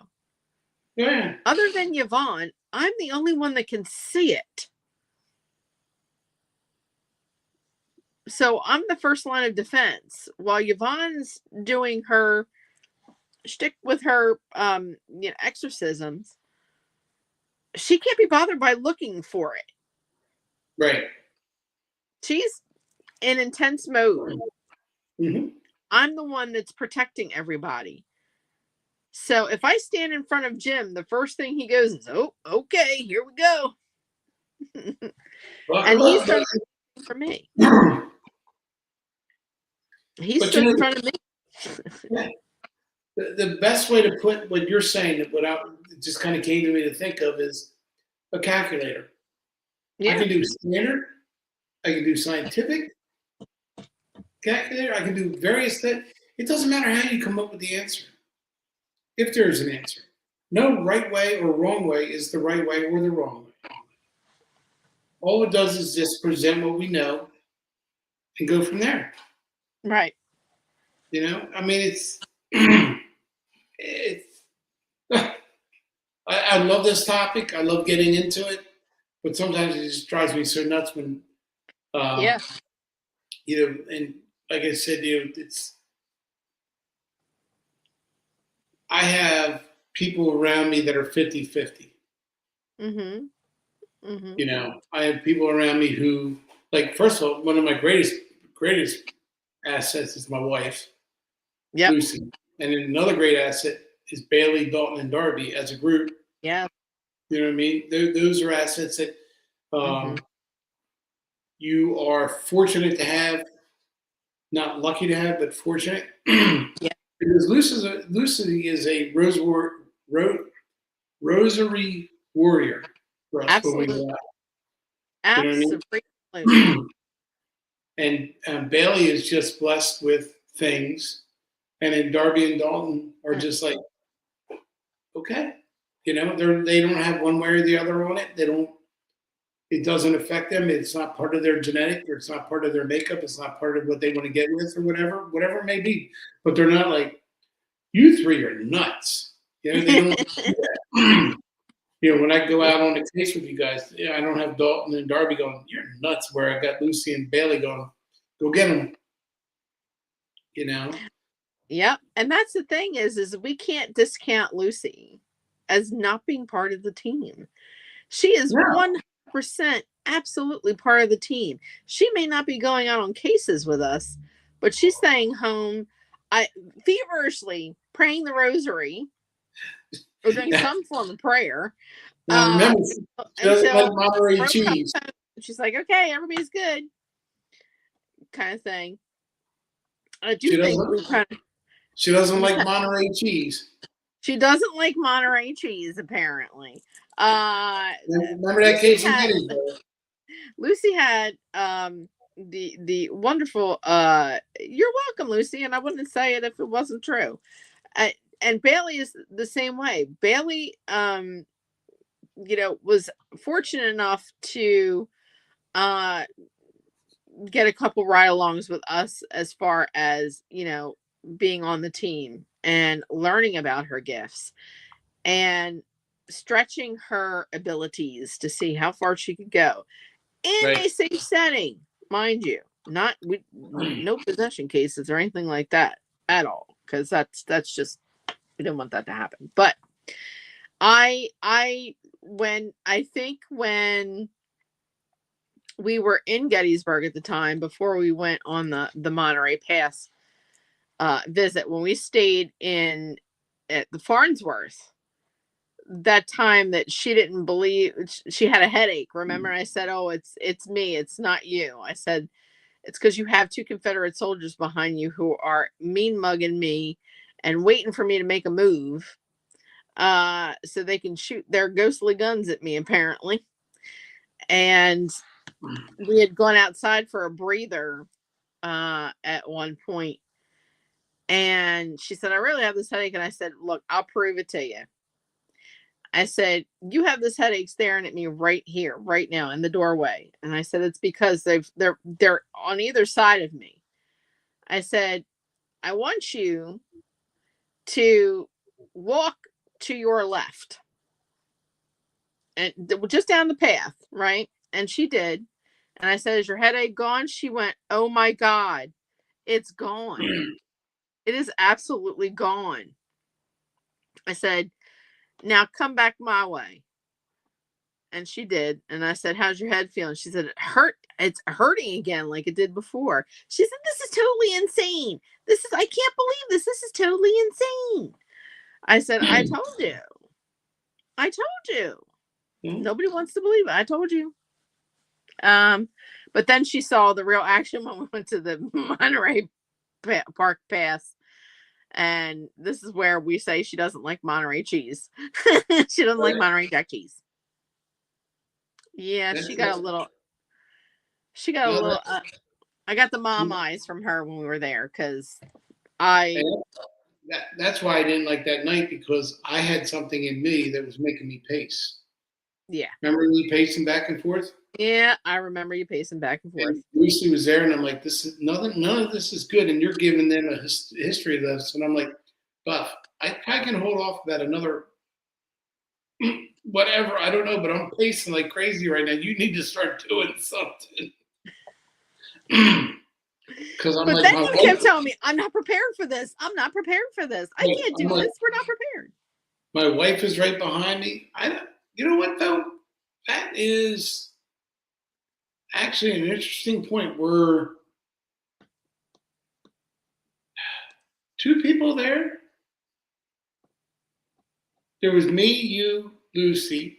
Yeah. Other than Yvonne, I'm the only one that can see it. So I'm the first line of defense while Yvonne's doing her shtick with her exorcisms. She can't be bothered by looking for it. Right. She's in intense mode. Mm-hmm. I'm the one that's protecting everybody. So if I stand in front of Jim, the first thing he goes is, "Oh, okay, here we go." And he's done for me. He But stood in front of me. Yeah. The best way to put what you're saying, it just kind of came to me to think of, is a calculator. I Yeah. can do standard, I can do scientific calculator, I can do various things. It doesn't matter how you come up with the answer, if there is an answer. No right way or wrong way is the right way or the wrong way. All it does is just present what we know and go from there. Right. You know, I mean, it's it's. I love this topic. I love getting into it, but sometimes it just drives me so nuts when, um, Yeah. you know, and like I said, it's. I have people around me that are 50-50. Mm-hmm. Mm-hmm. You know, I have people around me who, like, first of all, one of my greatest assets is my wife, Yep. Lucy, and then another great asset is Bailey, Dalton, and Darby as a group. Yeah. You know what I mean? Those are assets that Mm-hmm. you are fortunate to have, not lucky to have, but fortunate. Yeah. Because Lucy is a rosary warrior for us when we Absolutely. go out. You know Absolutely. what I mean? And Bailey is just blessed with things, and then Darby and Dalton are just like, okay, you know, they don't have one way or the other on it. They don't. It doesn't affect them. It's not part of their genetic, or it's not part of their makeup. It's not part of what they want to get with, or whatever it may be. But they're not like, you three are nuts. You know, they don't do that. You know, when I go out on a case with you guys, I don't have Dalton and Darby going, you're nuts, where I got Lucy and Bailey going, go get them. You know? Yep. And that's the thing is we can't discount Lucy as not being part of the team. She is No. 100% absolutely part of the team. She may not be going out on cases with us, but she's staying home, feverishly praying the rosary or doing some form of prayer. Now Uh, remember, she doesn't like until Monterey Rose comes cheese. home, she's like, okay, everybody's good, kind of thing. I do She think doesn't. we kind of. She doesn't like Monterey cheese. She doesn't like Monterey cheese, apparently. Remember that case in Gettysburg? Lucy had the wonderful you're welcome, Lucy, and I wouldn't say it if it wasn't true. And Bailey is the same way. Bailey was fortunate enough to get a couple ride-alongs with us as far as, being on the team and learning about her gifts and stretching her abilities to see how far she could go in Right. a safe setting, mind you. Not no possession cases or anything like that at all, because that's just, we didn't want that to happen. But I think when we were in Gettysburg at the time, before we went on the Monterey Pass visit, when we stayed at the Farnsworth, that time that she didn't believe, she had a headache. Remember, I said, oh, it's me, it's not you. I said, it's because you have two Confederate soldiers behind you who are mean mugging me and waiting for me to make a move so they can shoot their ghostly guns at me, apparently. And we had gone outside for a breather at one point, and she said, I really have this headache. And I said, look, I'll prove it to you. I said, you have this headache staring at me right here, right now in the doorway. And I said, it's because they're on either side of me. I said, I want you to walk to your left and just down the path, right? And she did. And I said, is your headache gone? She went, oh my God, it's gone. It is absolutely gone. I said, now come back my way. And she did. And I said, how's your head feeling? She said, it's hurting again like it did before. She said, this is totally insane. I can't believe this. This is totally insane. I said, I told you. Nobody wants to believe it. I told you. But then she saw the real action when we went to the Monterey Park Pass. And this is where we say she doesn't like Monterey cheese. She doesn't like Monterey Jack cheese. Yeah, she got a little. She got a No, little. I got the mom eyes from her when we were there because I. that's why I didn't like that night, because I had something in me that was making me pace. Yeah. Remember me pacing back and forth? Yeah, I remember you pacing back and forth. And Lucy was there, and I'm like, "This is nothing. None of this is good." And you're giving them a history lesson. And I'm like, "Buff, I can hold off about another whatever. I don't know, but I'm pacing like crazy right now. You need to start doing something." Because I'm but like, then my you wife, kept telling me, I'm not prepared for this. I'm not prepared for this. I can't do like, this. We're not prepared. my wife is right behind me. You know what though? That is actually an interesting point. Were two people there? There was me, you, Lucy,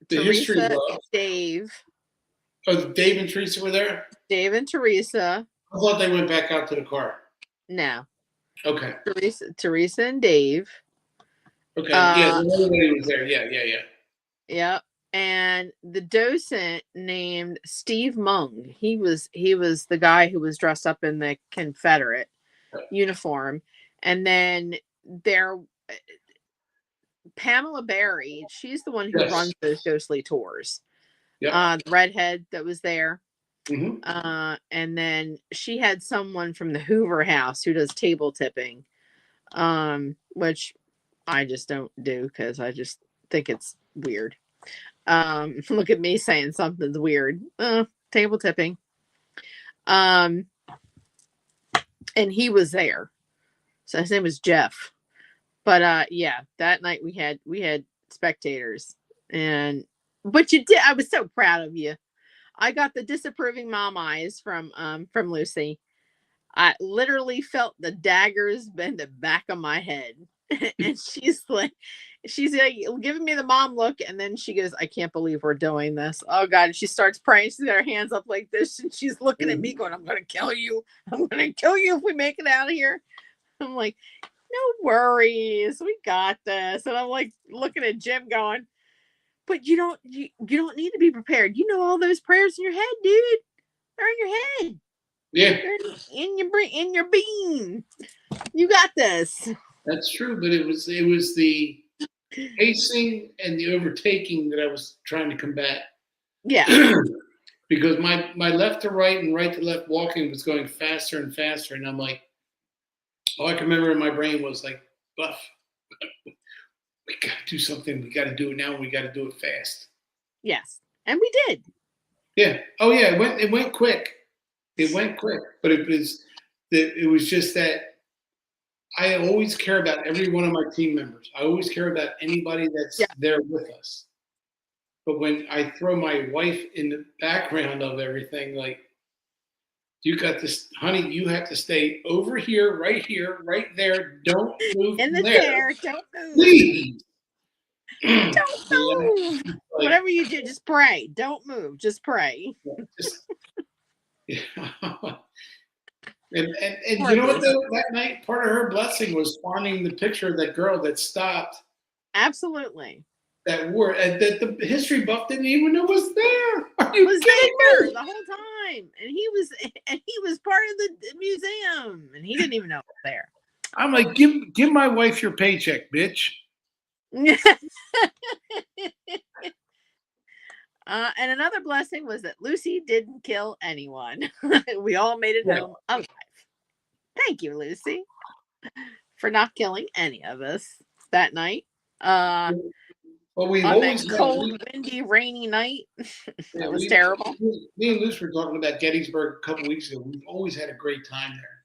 the history Teresa, buff. Dave. Oh, Dave and Teresa were there? Dave and Teresa. I thought they went back out to the car. No. Okay. Teresa and Dave. Okay. Yeah, everybody was there. Yeah. Yep. And the docent named Steve Mung. He was the guy who was dressed up in the Confederate uniform. And then there Pamela Berry, she's the one who runs those ghostly tours. The redhead that was there. Mm-hmm. And then she had someone from the Hoover House who does table tipping, which I just don't do because I just think it's weird. Look at me saying something's weird. Table tipping. And he was there. So his name was Jeff. But yeah, that night we had spectators. But you did, I was so proud of you. I got the disapproving mom eyes from Lucy. I literally felt the daggers bend the back of my head. And she's giving me the mom look, and then she goes, I can't believe we're doing this. Oh God. And she starts praying. She's got her hands up like this, and she's looking at me going, I'm gonna kill you. I'm gonna kill you if we make it out of here. I'm like, no worries, we got this. And I'm like looking at Jim going, but you don't need to be prepared. You know all those prayers in your head, dude. They're in your head. Yeah. They're in your being. You got this. That's true, but it was the pacing and the overtaking that I was trying to combat. Yeah. Because my left to right and right to left walking was going faster and faster, and I'm like, all I can remember in my brain was like, Buff, we got to do something. We got to do it now. We got to do it fast. Yes, and we did. Yeah. Oh yeah. It went quick. It went quick, but it was just that I always care about every one of my team members. I always care about anybody that's there with us. But when I throw my wife in the background of everything, like, you got this, honey, you have to stay over here, right there. Don't move in the chair. Don't move. Please. Don't move. Like, whatever you do, just pray. Don't move. Just pray. And you know what, though? That night, part of her blessing was finding the picture of that girl that stopped. Absolutely. That war, that the history buff didn't even know was there. Are you was kidding there me? The whole time, and he was part of the museum, and he didn't even know it was there. I'm like, give my wife your paycheck, bitch. And another blessing was that Lucy didn't kill anyone. We all made it home alive. Thank you, Lucy, for not killing any of us that night. Well, we on that cold, windy, rainy night. That was terrible. Me and Luce were talking about Gettysburg a couple weeks ago. We've always had a great time there.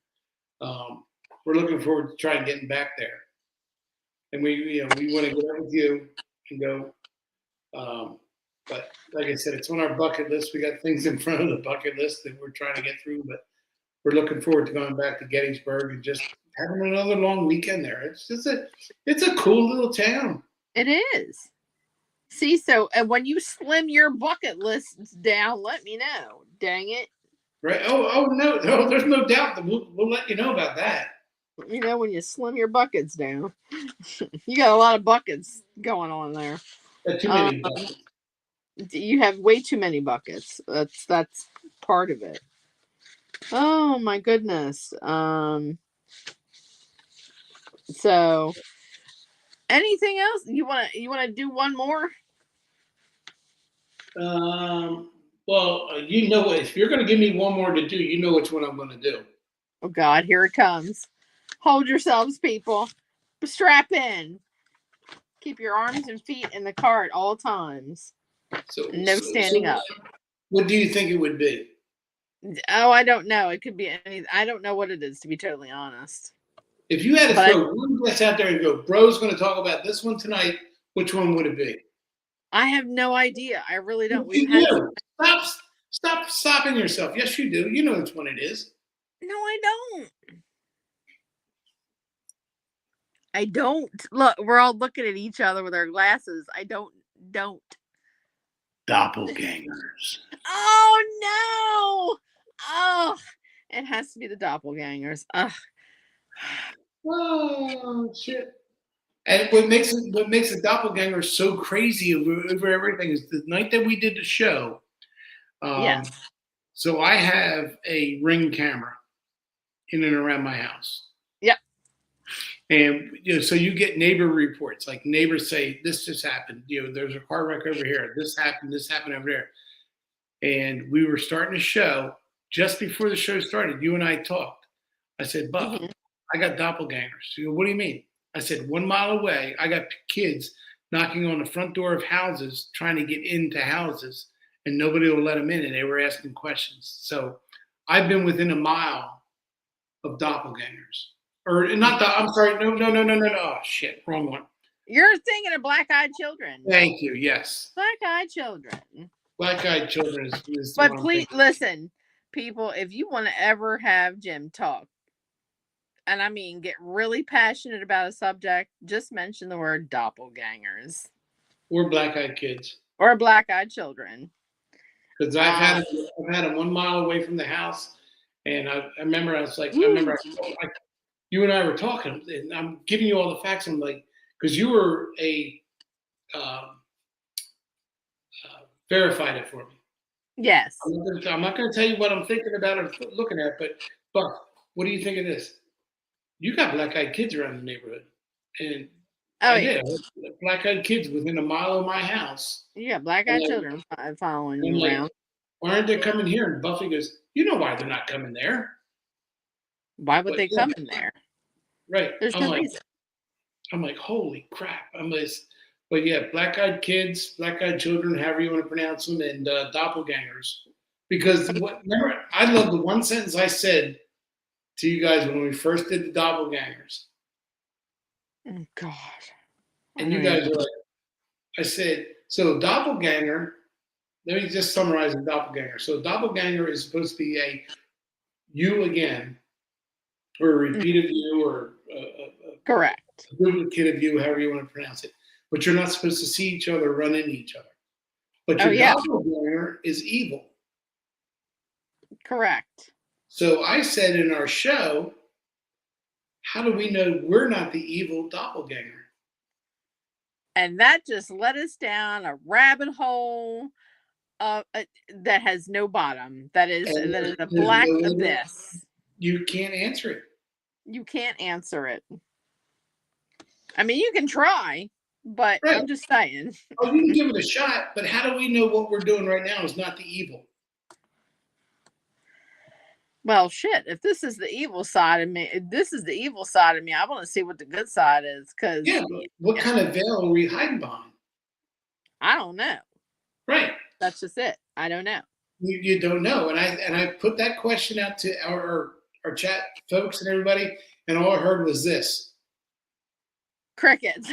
We're looking forward to trying getting back there. And we want to get up with you and go. But like I said, it's on our bucket list. We got things in front of the bucket list that we're trying to get through, but we're looking forward to going back to Gettysburg and just having another long weekend there. It's a cool little town. It is. See, so when you slim your bucket lists down, let me know. Dang it. Right. Oh no, there's no doubt that we'll let you know about that. You know, when you slim your buckets down, you got a lot of buckets going on there. Got too Um, many buckets. you have way too many buckets. That's part of it. Oh my goodness. So anything else you want to do one more? Well, you know, if you're going to give me one more to do, you know which one I'm going to do. Oh God, here it comes. Hold yourselves, people. Strap in. Keep your arms and feet in the car at all times. So, No standing up. what do you think it would be? Oh, I don't know. It could be any. I don't know what it is, to be totally honest. If you had to But throw one guess out there and go, bro's going to talk about this one tonight, which one would it be? I have no idea. I really don't. We've You had. do. Stop stopping yourself. Yes, you do. You know which one it is. No, I don't. I don't. Look, we're all looking at each other with our glasses. I don't. Doppelgangers. Oh no! Oh, it has to be the doppelgangers. Ugh. Oh shit! And what makes a doppelganger so crazy over everything is the night that we did the show. Yes. So I have a Ring camera in and around my house. Yep. And so you get neighbor reports, like neighbors say, this just happened. There's a car wreck over here. This happened over there. And we were starting a show. Just before the show started, you and I talked. I said, Buff, Mm-hmm. I got doppelgangers. She goes, what do you mean? I said, 1 mile away, I got kids knocking on the front door of houses, trying to get into houses, and nobody will let them in. And they were asking questions. So I've been within a mile of doppelgangers. Or not, I'm sorry. No. Oh, shit. Wrong one. You're thinking of Black-Eyed Children. Thank you. Yes. Black-Eyed Children. Black-Eyed Children is the But one please listen, people, if you want to ever have Jim talk, and I mean get really passionate about a subject, just mention the word doppelgangers. Or Black-Eyed Kids. Or Black-Eyed Children. Because I've had them 1 mile away from the house. And I remember you and I were talking, and I'm giving you all the facts. I'm like, because you were verified it for me. Yes. I'm not going to tell you what I'm thinking about or looking at, but what do you think of this? You got Black-Eyed Kids around the neighborhood, and I did. Black-Eyed Kids within a mile of my house. Yeah, Black-Eyed Children following you around. Why aren't they coming here? And Buffy goes, you know why they're not coming there? Why would they come in there? Right. There's no reason. I'm like, holy crap. But yeah, Black-Eyed Kids, Black-Eyed Children, however you want to pronounce them, and doppelgangers. Because remember, I love the one sentence I said to you guys when we first did the doppelgangers. Oh, God. And you guys were like, I said, so doppelganger, let me just summarize the doppelganger. So doppelganger is supposed to be a you again, or a repeat of you, or correct. A duplicate of you, however you want to pronounce it. But you're not supposed to see each other, run into each other. But your doppelganger is evil. Correct. So I said in our show, how do we know we're not the evil doppelganger? And that just led us down a rabbit hole that has no bottom. That is a black abyss. You can't answer it. You can't answer it. I mean, you can try, but right. I'm just saying. Oh, you can give it a shot, but how do we know what we're doing right now is not the evil? Well, shit, if this is the evil side of me, I want to see what the good side is. Because what kind of veil are we hiding behind? I don't know. Right. That's just it. I don't know. You don't know. And I put that question out to our chat folks and everybody, and all I heard was this. Crickets.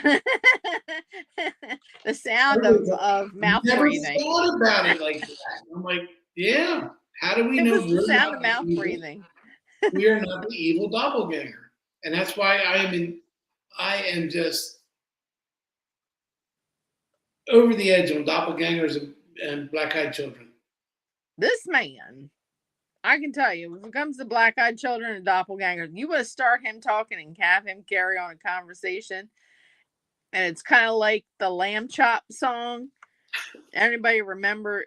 The sound of mouth breathing. I never thought about it like that. I'm like, yeah. How do we know we're the sound of mouth breathing? We are not the evil doppelganger, and that's why I am just over the edge on doppelgangers and Black-Eyed Children. This man, I can tell you, when it comes to black-eyed children and doppelgangers, you would start him talking and have him carry on a conversation, and it's kind of like the lamb chop song. Anybody remember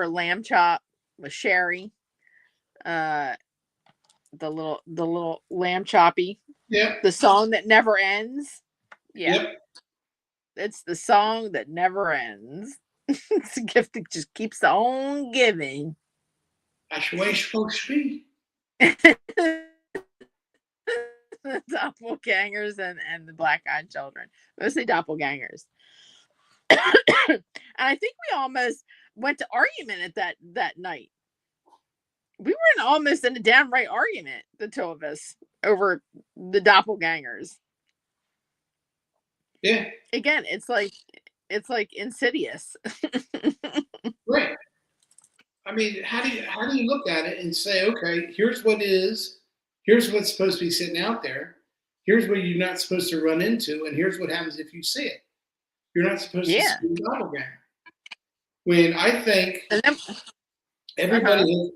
lamb chop with Sherry? Uh, the little lamb choppy, Yep. the song that never ends. Yeah, Yep. it's the song that never ends. It's a gift that just keeps on giving. That's the way it's supposed to be. The doppelgangers and the black-eyed children, mostly doppelgangers. And I think we almost went to argument at that night. We were almost in a downright argument, the two of us, over the doppelgangers. Yeah. Again, it's like Insidious. Right. I mean, how do you look at it and say, okay, here's what is, here's what's supposed to be sitting out there, here's what you're not supposed to run into, and here's what happens if you see it. You're not supposed to Yeah. see the doppelganger. When I think And then, everybody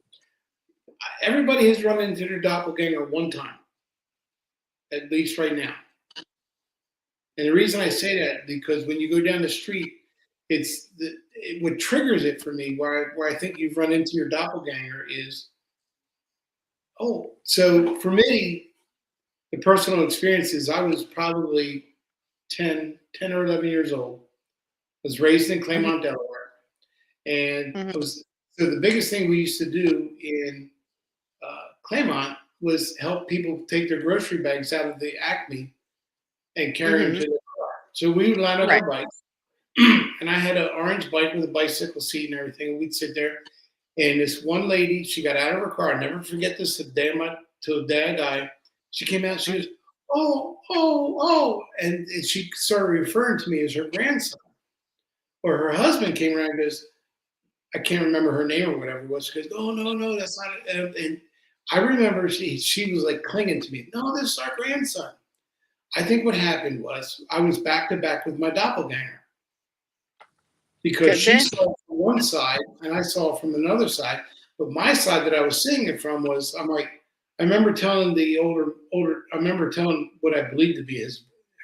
everybody has run into their doppelganger one time, at least right now. And the reason I say that because when you go down the street, what triggers it for me, where I think you've run into your doppelganger is, oh, so for me, the personal experience is I was probably 10 or 11 years old. I was raised in Claremont, Delaware, and Mhm. so the biggest thing we used to do in Claremont was help people take their grocery bags out of the Acme and carry them to their car. So we would line up Right. our bikes, and I had an orange bike with a bicycle seat and everything. And we'd sit there, and this one lady, she got out of her car. I'll never forget this till the day I die. She came out, she goes, oh, oh, oh, and she started referring to me as her grandson. Or her husband came around and goes, I can't remember her name or whatever it was. She goes, oh, no, that's not it. And I remember she was like clinging to me. No, this is our grandson. I think what happened was I was back to back with my doppelganger because she saw it from one side and I saw it from another side. But my side that I was seeing it from was, I'm like, I remember telling I remember telling what I believed to be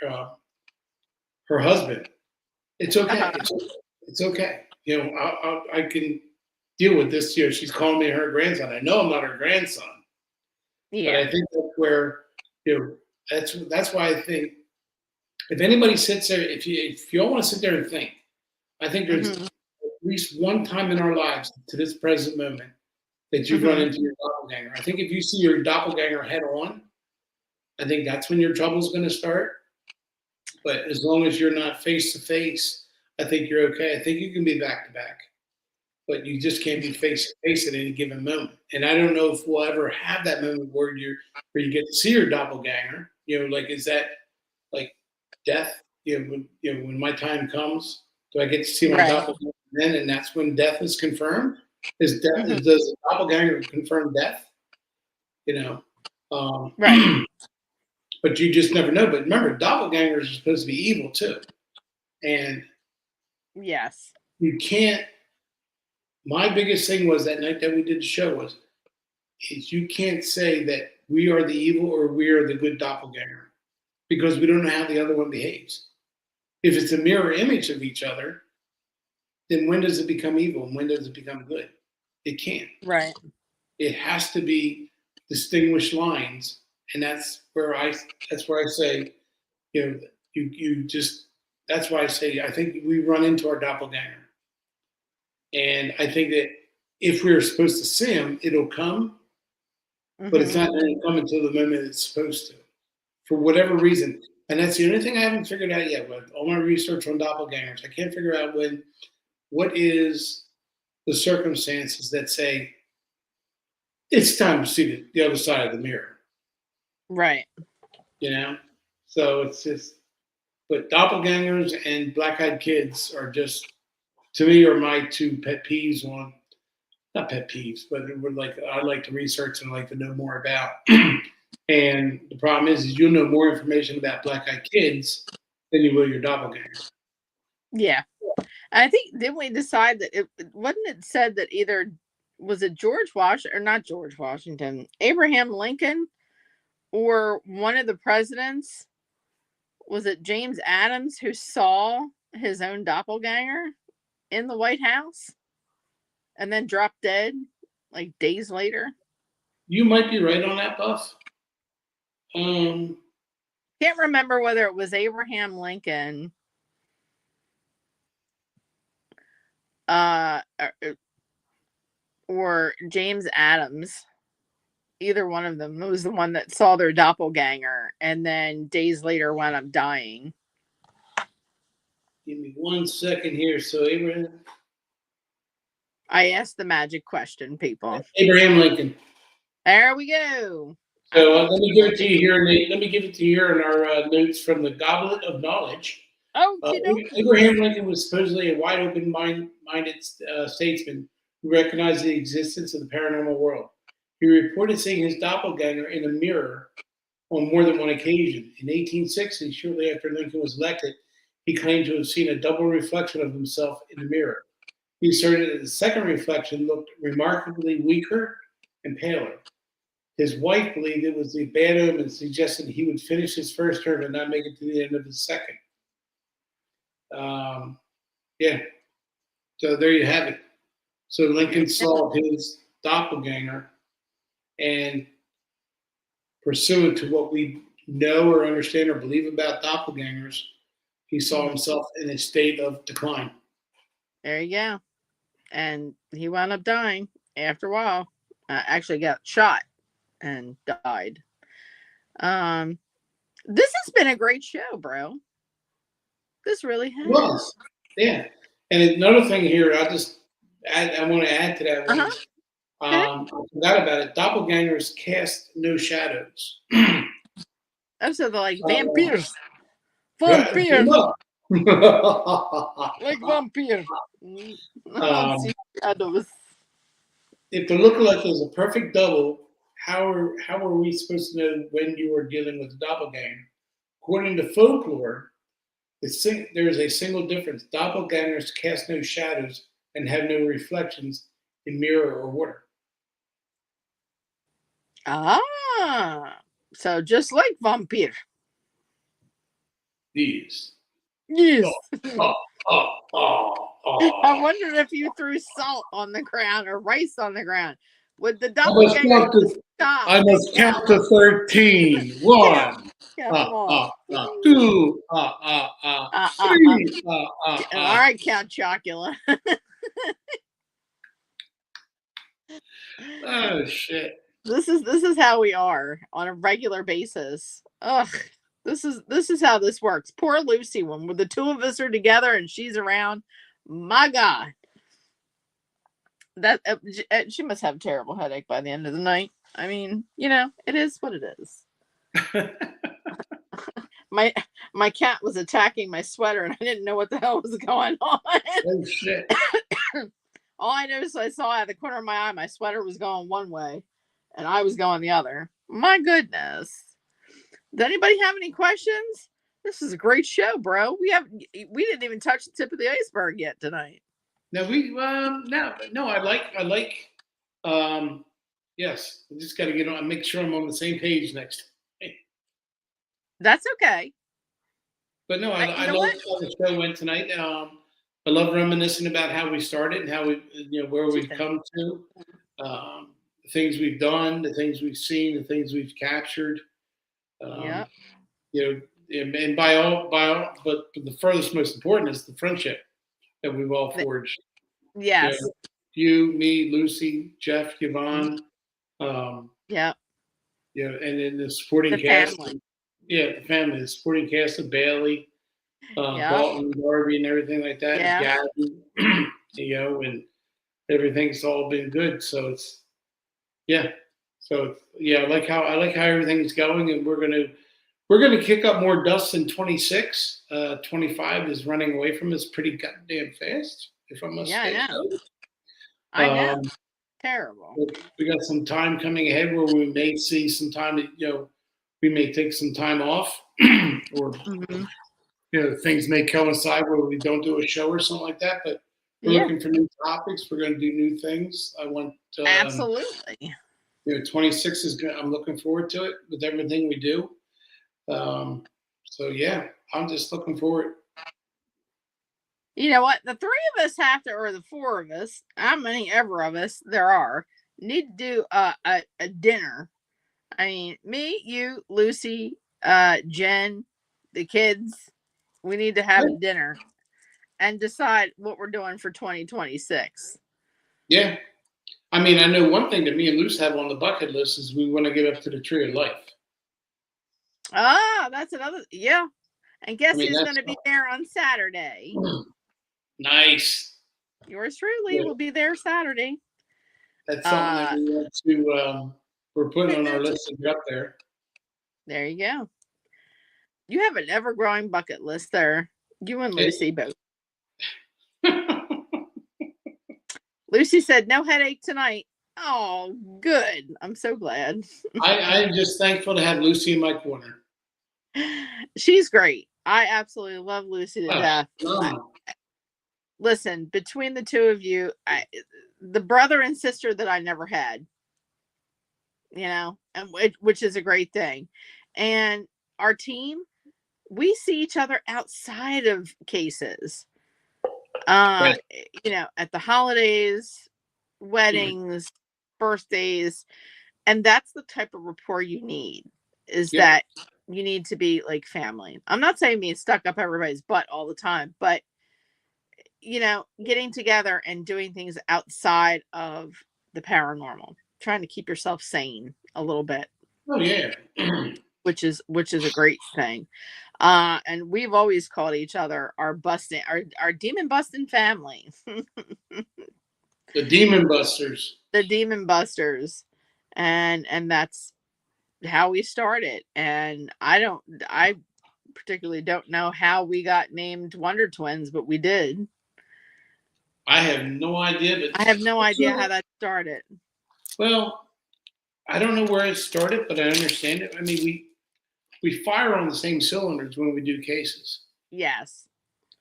her husband, it's okay, it's okay. You know, I can deal with this. You know, she's calling me her grandson. I know I'm not her grandson, but I think that's where, you know, that's why I think if anybody sits there, if you all want to sit there and think, I think there's at least one time in our lives to this present moment that you've run into your doppelganger. I think if you see your doppelganger head on, I think that's when your trouble's going to start. But as long as you're not face to face, I think you're okay. I think you can be back to back, but you just can't be face to face at any given moment. And I don't know if we'll ever have that moment where you get to see your doppelganger. You know, like, is that like death? You know, when my time comes, do I get to see my doppelganger then? And that's when death is confirmed. Does the doppelganger confirm death? You know, Right. but you just never know. But remember, doppelgangers are supposed to be evil too, and Yes. you can't. My biggest thing was that night that we did the show is you can't say that we are the evil or we are the good doppelganger because we don't know how the other one behaves. If it's a mirror image of each other, then when does it become evil and when does it become good? It can't. Right. It has to be distinguished lines, and that's where I say, you know, you just that's why I say I think we run into our doppelganger. And I think that if we're supposed to see him, it'll come, but it's not going to come until the moment it's supposed to, for whatever reason. And that's the only thing I haven't figured out yet with all my research on doppelgangers. I can't figure out what is the circumstances that say it's time to see the other side of the mirror. Right. You know? So it's just, but doppelgangers and black-eyed kids are just, to me, are my two pet peeves on, not pet peeves, but we're like, I like to research and I like to know more about. And the problem is you'll know more information about black-eyed kids than you will your doppelganger. Yeah. I think, didn't we decide that wasn't it said that either was it George Washington, or not George Washington, Abraham Lincoln, or one of the presidents? Was it James Adams who saw his own doppelganger in the White House and then dropped dead like days later? You might be right on that, Buff. Can't remember whether it was Abraham Lincoln or James Adams. Either one of them was the one that saw their doppelganger and then days later wound up dying. Give me 1 second here. So I asked the magic question, people. Abraham Lincoln. There we go. So let me give it to you here. Let me give it to you here in our notes from the Goblet of Knowledge. Abraham Lincoln was supposedly a wide open-minded statesman who recognized the existence of the paranormal world. He reported seeing his doppelganger in a mirror on more than one occasion. In 1860, shortly after Lincoln was elected, he claimed to have seen a double reflection of himself in the mirror. He asserted that the second reflection looked remarkably weaker and paler. His wife believed it was a bad omen and suggested he would finish his first term and not make it to the end of his second. Yeah. So there you have it. So Lincoln saw his doppelganger, and pursuant to what we know or understand or believe about doppelgangers, he saw himself in a state of decline. There you go. And he wound up dying after a while. Actually got shot and died. This has been a great show, bro. This really has. It was. Yeah. And another thing here, I want to add to that one. I forgot about it. Doppelgangers cast no shadows. Oh, so they're like vampires. Vampires. Like vampires. Shadows. If the lookalike is a perfect double, how are we supposed to know when you are dealing with a doppelganger? According to Folklore, there is a single difference. Doppelgangers cast no shadows and have no reflections in mirror or water. So just like vampire. Yes. I wondered if you threw salt on the ground or rice on the ground. Would the doppelganger stop? I must count to 13. 1, 2, 3. All right, Count Chocula. Oh shit! This is how we are on a regular basis. Ugh. This is how this works. Poor Lucy, when the two of us are together and she's around, my God, that she must have a terrible headache by the end of the night. I mean, it is what it is. My cat was attacking my sweater and I didn't know what the hell was going on. Oh shit! All I noticed, I saw out of the corner of my eye, my sweater was going one way and I was going the other. My goodness. Does anybody have any questions? This is a great show, bro. We didn't even touch the tip of the iceberg yet tonight. No, I like yes. I just gotta get on, make sure I'm on the same page next time. That's okay. But no, I love how the show went tonight. I love reminiscing about how we started and how we, where we've come to, the things we've done, the things we've seen, the things we've captured. And by all, but the furthest most important is the friendship that we've all forged. Yes. You, me, Lucy, Jeff, Yvonne. And then the supporting cast. Family. The family, the supporting cast of Bailey, Dalton, Darby, and everything like that. Yeah. Gabby, and everything's all been good. So it's, I like how everything's going, and we're gonna kick up more dust in 26. 25 is running away from us pretty goddamn fast, if I must say. I know. Terrible. We got some time coming ahead where we may see some time that, we may take some time off, or things may coincide where we don't do a show or something like that. But We're Yeah, looking for new topics. We're going to do new things. I want, absolutely. 26 is good. I'm looking forward to it with everything we do. So yeah, I'm just looking forward. You know what? The three of us have to, or the four of us, how many ever of us there are, need to do a dinner. I mean, me, you, Lucy, Jen, the kids. We need to have a dinner and decide what we're doing for 2026. Yeah. I mean, I know one thing that me and Luce have on the bucket list is we want to get up to the Tree of Life. Ah, that's another. Yeah. And I guess mean, who's going that's to be there on Saturday? nice. Yours truly Yeah, will be there Saturday. that's something that Uh, we want to. We're putting on our there list to get up there. you go. You have an ever growing bucket list there. You and Lucy both. Lucy said, no headache tonight. Oh, good. I'm so glad. I'm just thankful to have Lucy in my corner. She's great. I absolutely love Lucy to Oh, death. Listen, between the two of you, the brother and sister that I never had, and which is a great thing. And our team, we see each other outside of cases. Right. At the holidays, weddings, birthdays, and that's the type of rapport you need. Is Yep. that you need to be like family. I'm not saying being stuck up everybody's butt all the time, but getting together and doing things outside of the paranormal, trying to keep yourself sane a little bit. Oh yeah. which is a great thing. And we've always called each other our demon busting family. The Demon Busters. The demon busters. And that's how we started. And I particularly don't know how we got named Wonder Twins, but we did. I have no idea, but I have no idea how that started. well, I don't know where it started, but I understand it. I mean, we fire on the same cylinders when we do cases. Yes.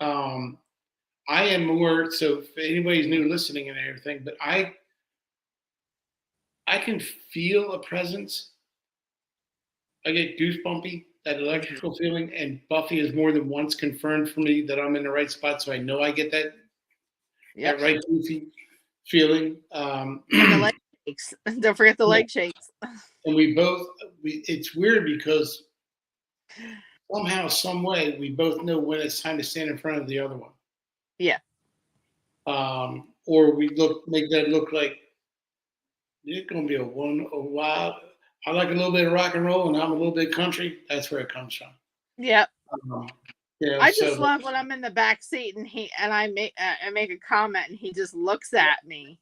I am more so. If anybody's new listening and everything, but I can feel a presence. I get goosebumpy, that electrical feeling, and Buffy has more than once confirmed for me that I'm in the right spot, so I know I get that right goofy feeling. And the leg shakes. Don't forget the leg shakes. And it's weird because somehow, some way, we both know when it's time to stand in front of the other one. Yeah. Or we make that look like it's gonna be a while. I like a little bit of rock and roll, and I'm a little bit country. That's where it comes from. Yep. I just So love when I'm in the back seat and I make a comment and he just looks at me.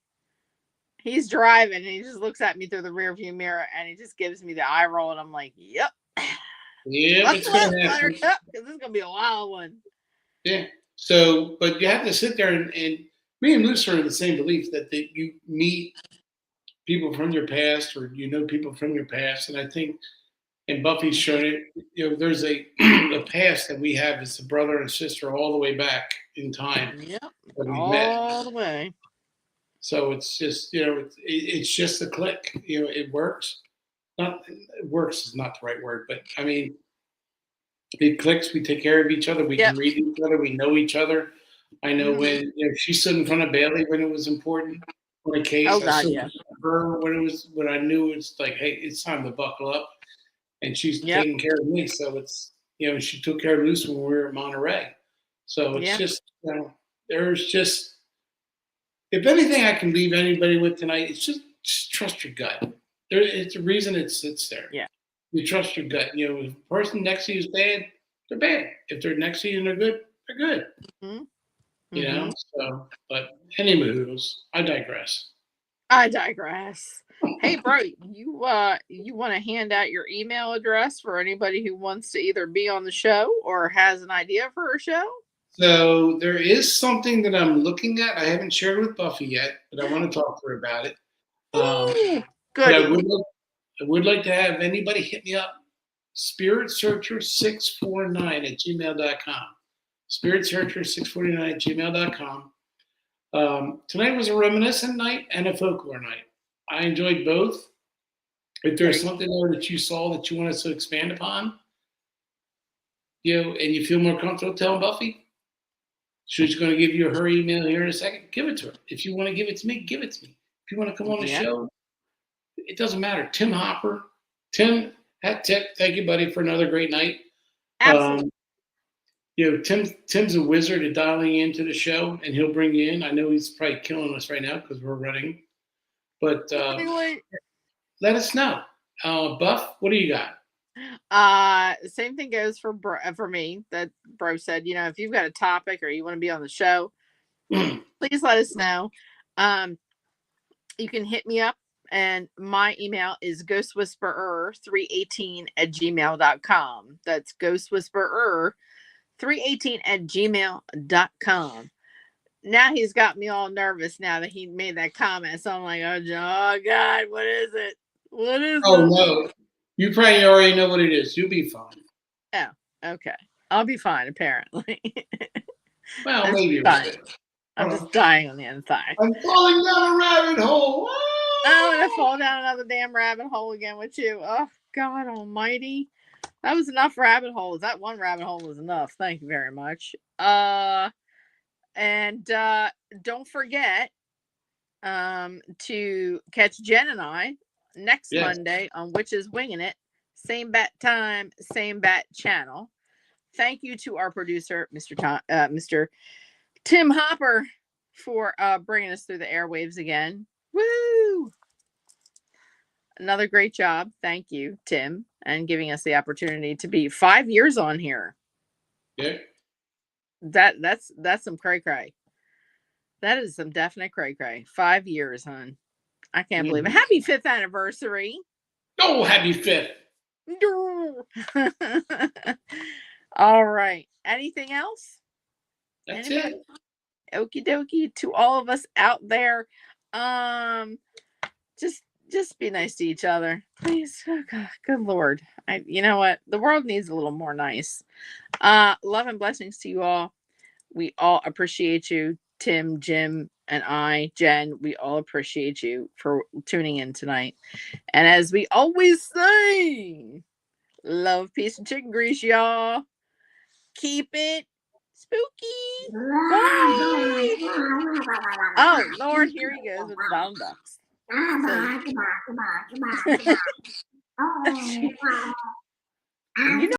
He's driving and he just looks at me through the rearview mirror and he just gives me the eye roll and I'm like, "Yep, yeah, it's gonna happen. because this is gonna be a wild one." Yeah. So, but you have to sit there and me and Luce are in the same belief that you meet people from your past or you know people from your past, and I think. And Buffy's shown it. There's a past that we have as a brother and sister all the way back in time. Yep, That we've all met. the way. So it's just it's just a click. It works. Not it works is not the right word, but I mean it clicks. We take care of each other. We can read each other. We know each other. I know when she stood in front of Bailey when it was important on a case. Oh God, I stood her when I knew it's like, hey, it's time to buckle up. And she's taking care of me. So it's, she took care of Luce when we were in Monterey. So it's just, there's just, if anything I can leave anybody with tonight, it's just trust your gut. It's a reason it sits there. Yeah. You trust your gut. If the person next to you is bad, they're bad. If they're next to you and they're good, they're good. Mm-hmm. So, but anyway, I digress. Hey, bro, you want to hand out your email address for anybody who wants to either be on the show or has an idea for a show? So there is something that I'm looking at. I haven't shared with Buffy yet, but I want to talk to her about it. But I would like to have anybody hit me up. SpiritSearcher649 at gmail.com. SpiritSearcher649 at gmail.com. Tonight was a reminiscent night and a folklore night. I enjoyed both. If there's something there that you saw that you want us to expand upon, and you feel more comfortable telling Buffy, she's going to give you her email here in a second. Give it to her. If you want to give it to me, give it to me. If you want to come on the show, it doesn't matter. Tim Hopper, Tim, thank you, buddy, for another great night. Absolutely. Tim's a wizard at dialing into the show, and he'll bring you in. I know he's probably killing us right now because we're running, but let us know. Buff, what do you got? Same thing goes for me. That Bro said, if you've got a topic or you want to be on the show, please let us know. You can hit me up, and my email is ghostwhisperer318@gmail.com. That's ghostwhisperer318@gmail.com. Now he's got me all nervous now that he made that comment. So I'm like, oh God, what is it? What is it? Oh no, you probably already know what it is. You'll be fine. Oh, okay. I'll be fine, apparently. Well, maybe. I'm just dying on the inside. I'm falling down a rabbit hole. I'm gonna fall down another damn rabbit hole again with you. Oh God Almighty! That was enough rabbit holes. That one rabbit hole was enough. Thank you very much. And don't forget to catch Jen and I next Monday on Witches Winging It. Same bat time, same bat channel. Thank you to our producer, Mr. Tim Hopper, for bringing us through the airwaves again. Woo! Another great job. Thank you, Tim, and giving us the opportunity to be 5 years on here. Yeah. That's some cray-cray. That is some definite cray-cray. 5 years, hon. I can't believe it. Happy 5th anniversary. Oh, happy 5th. All right. Anything else? That's it. Okie dokie to all of us out there. Just be nice to each other, please. Oh, God, good Lord. You know what? The world needs a little more nice. Love and blessings to you all. We all appreciate you, Tim, Jim, and I, Jen. We all appreciate you for tuning in tonight. And as we always say, love, peace, and chicken grease, y'all. Keep it spooky. Bye. Oh, Lord, here he goes with the Donald Ducks. So, you know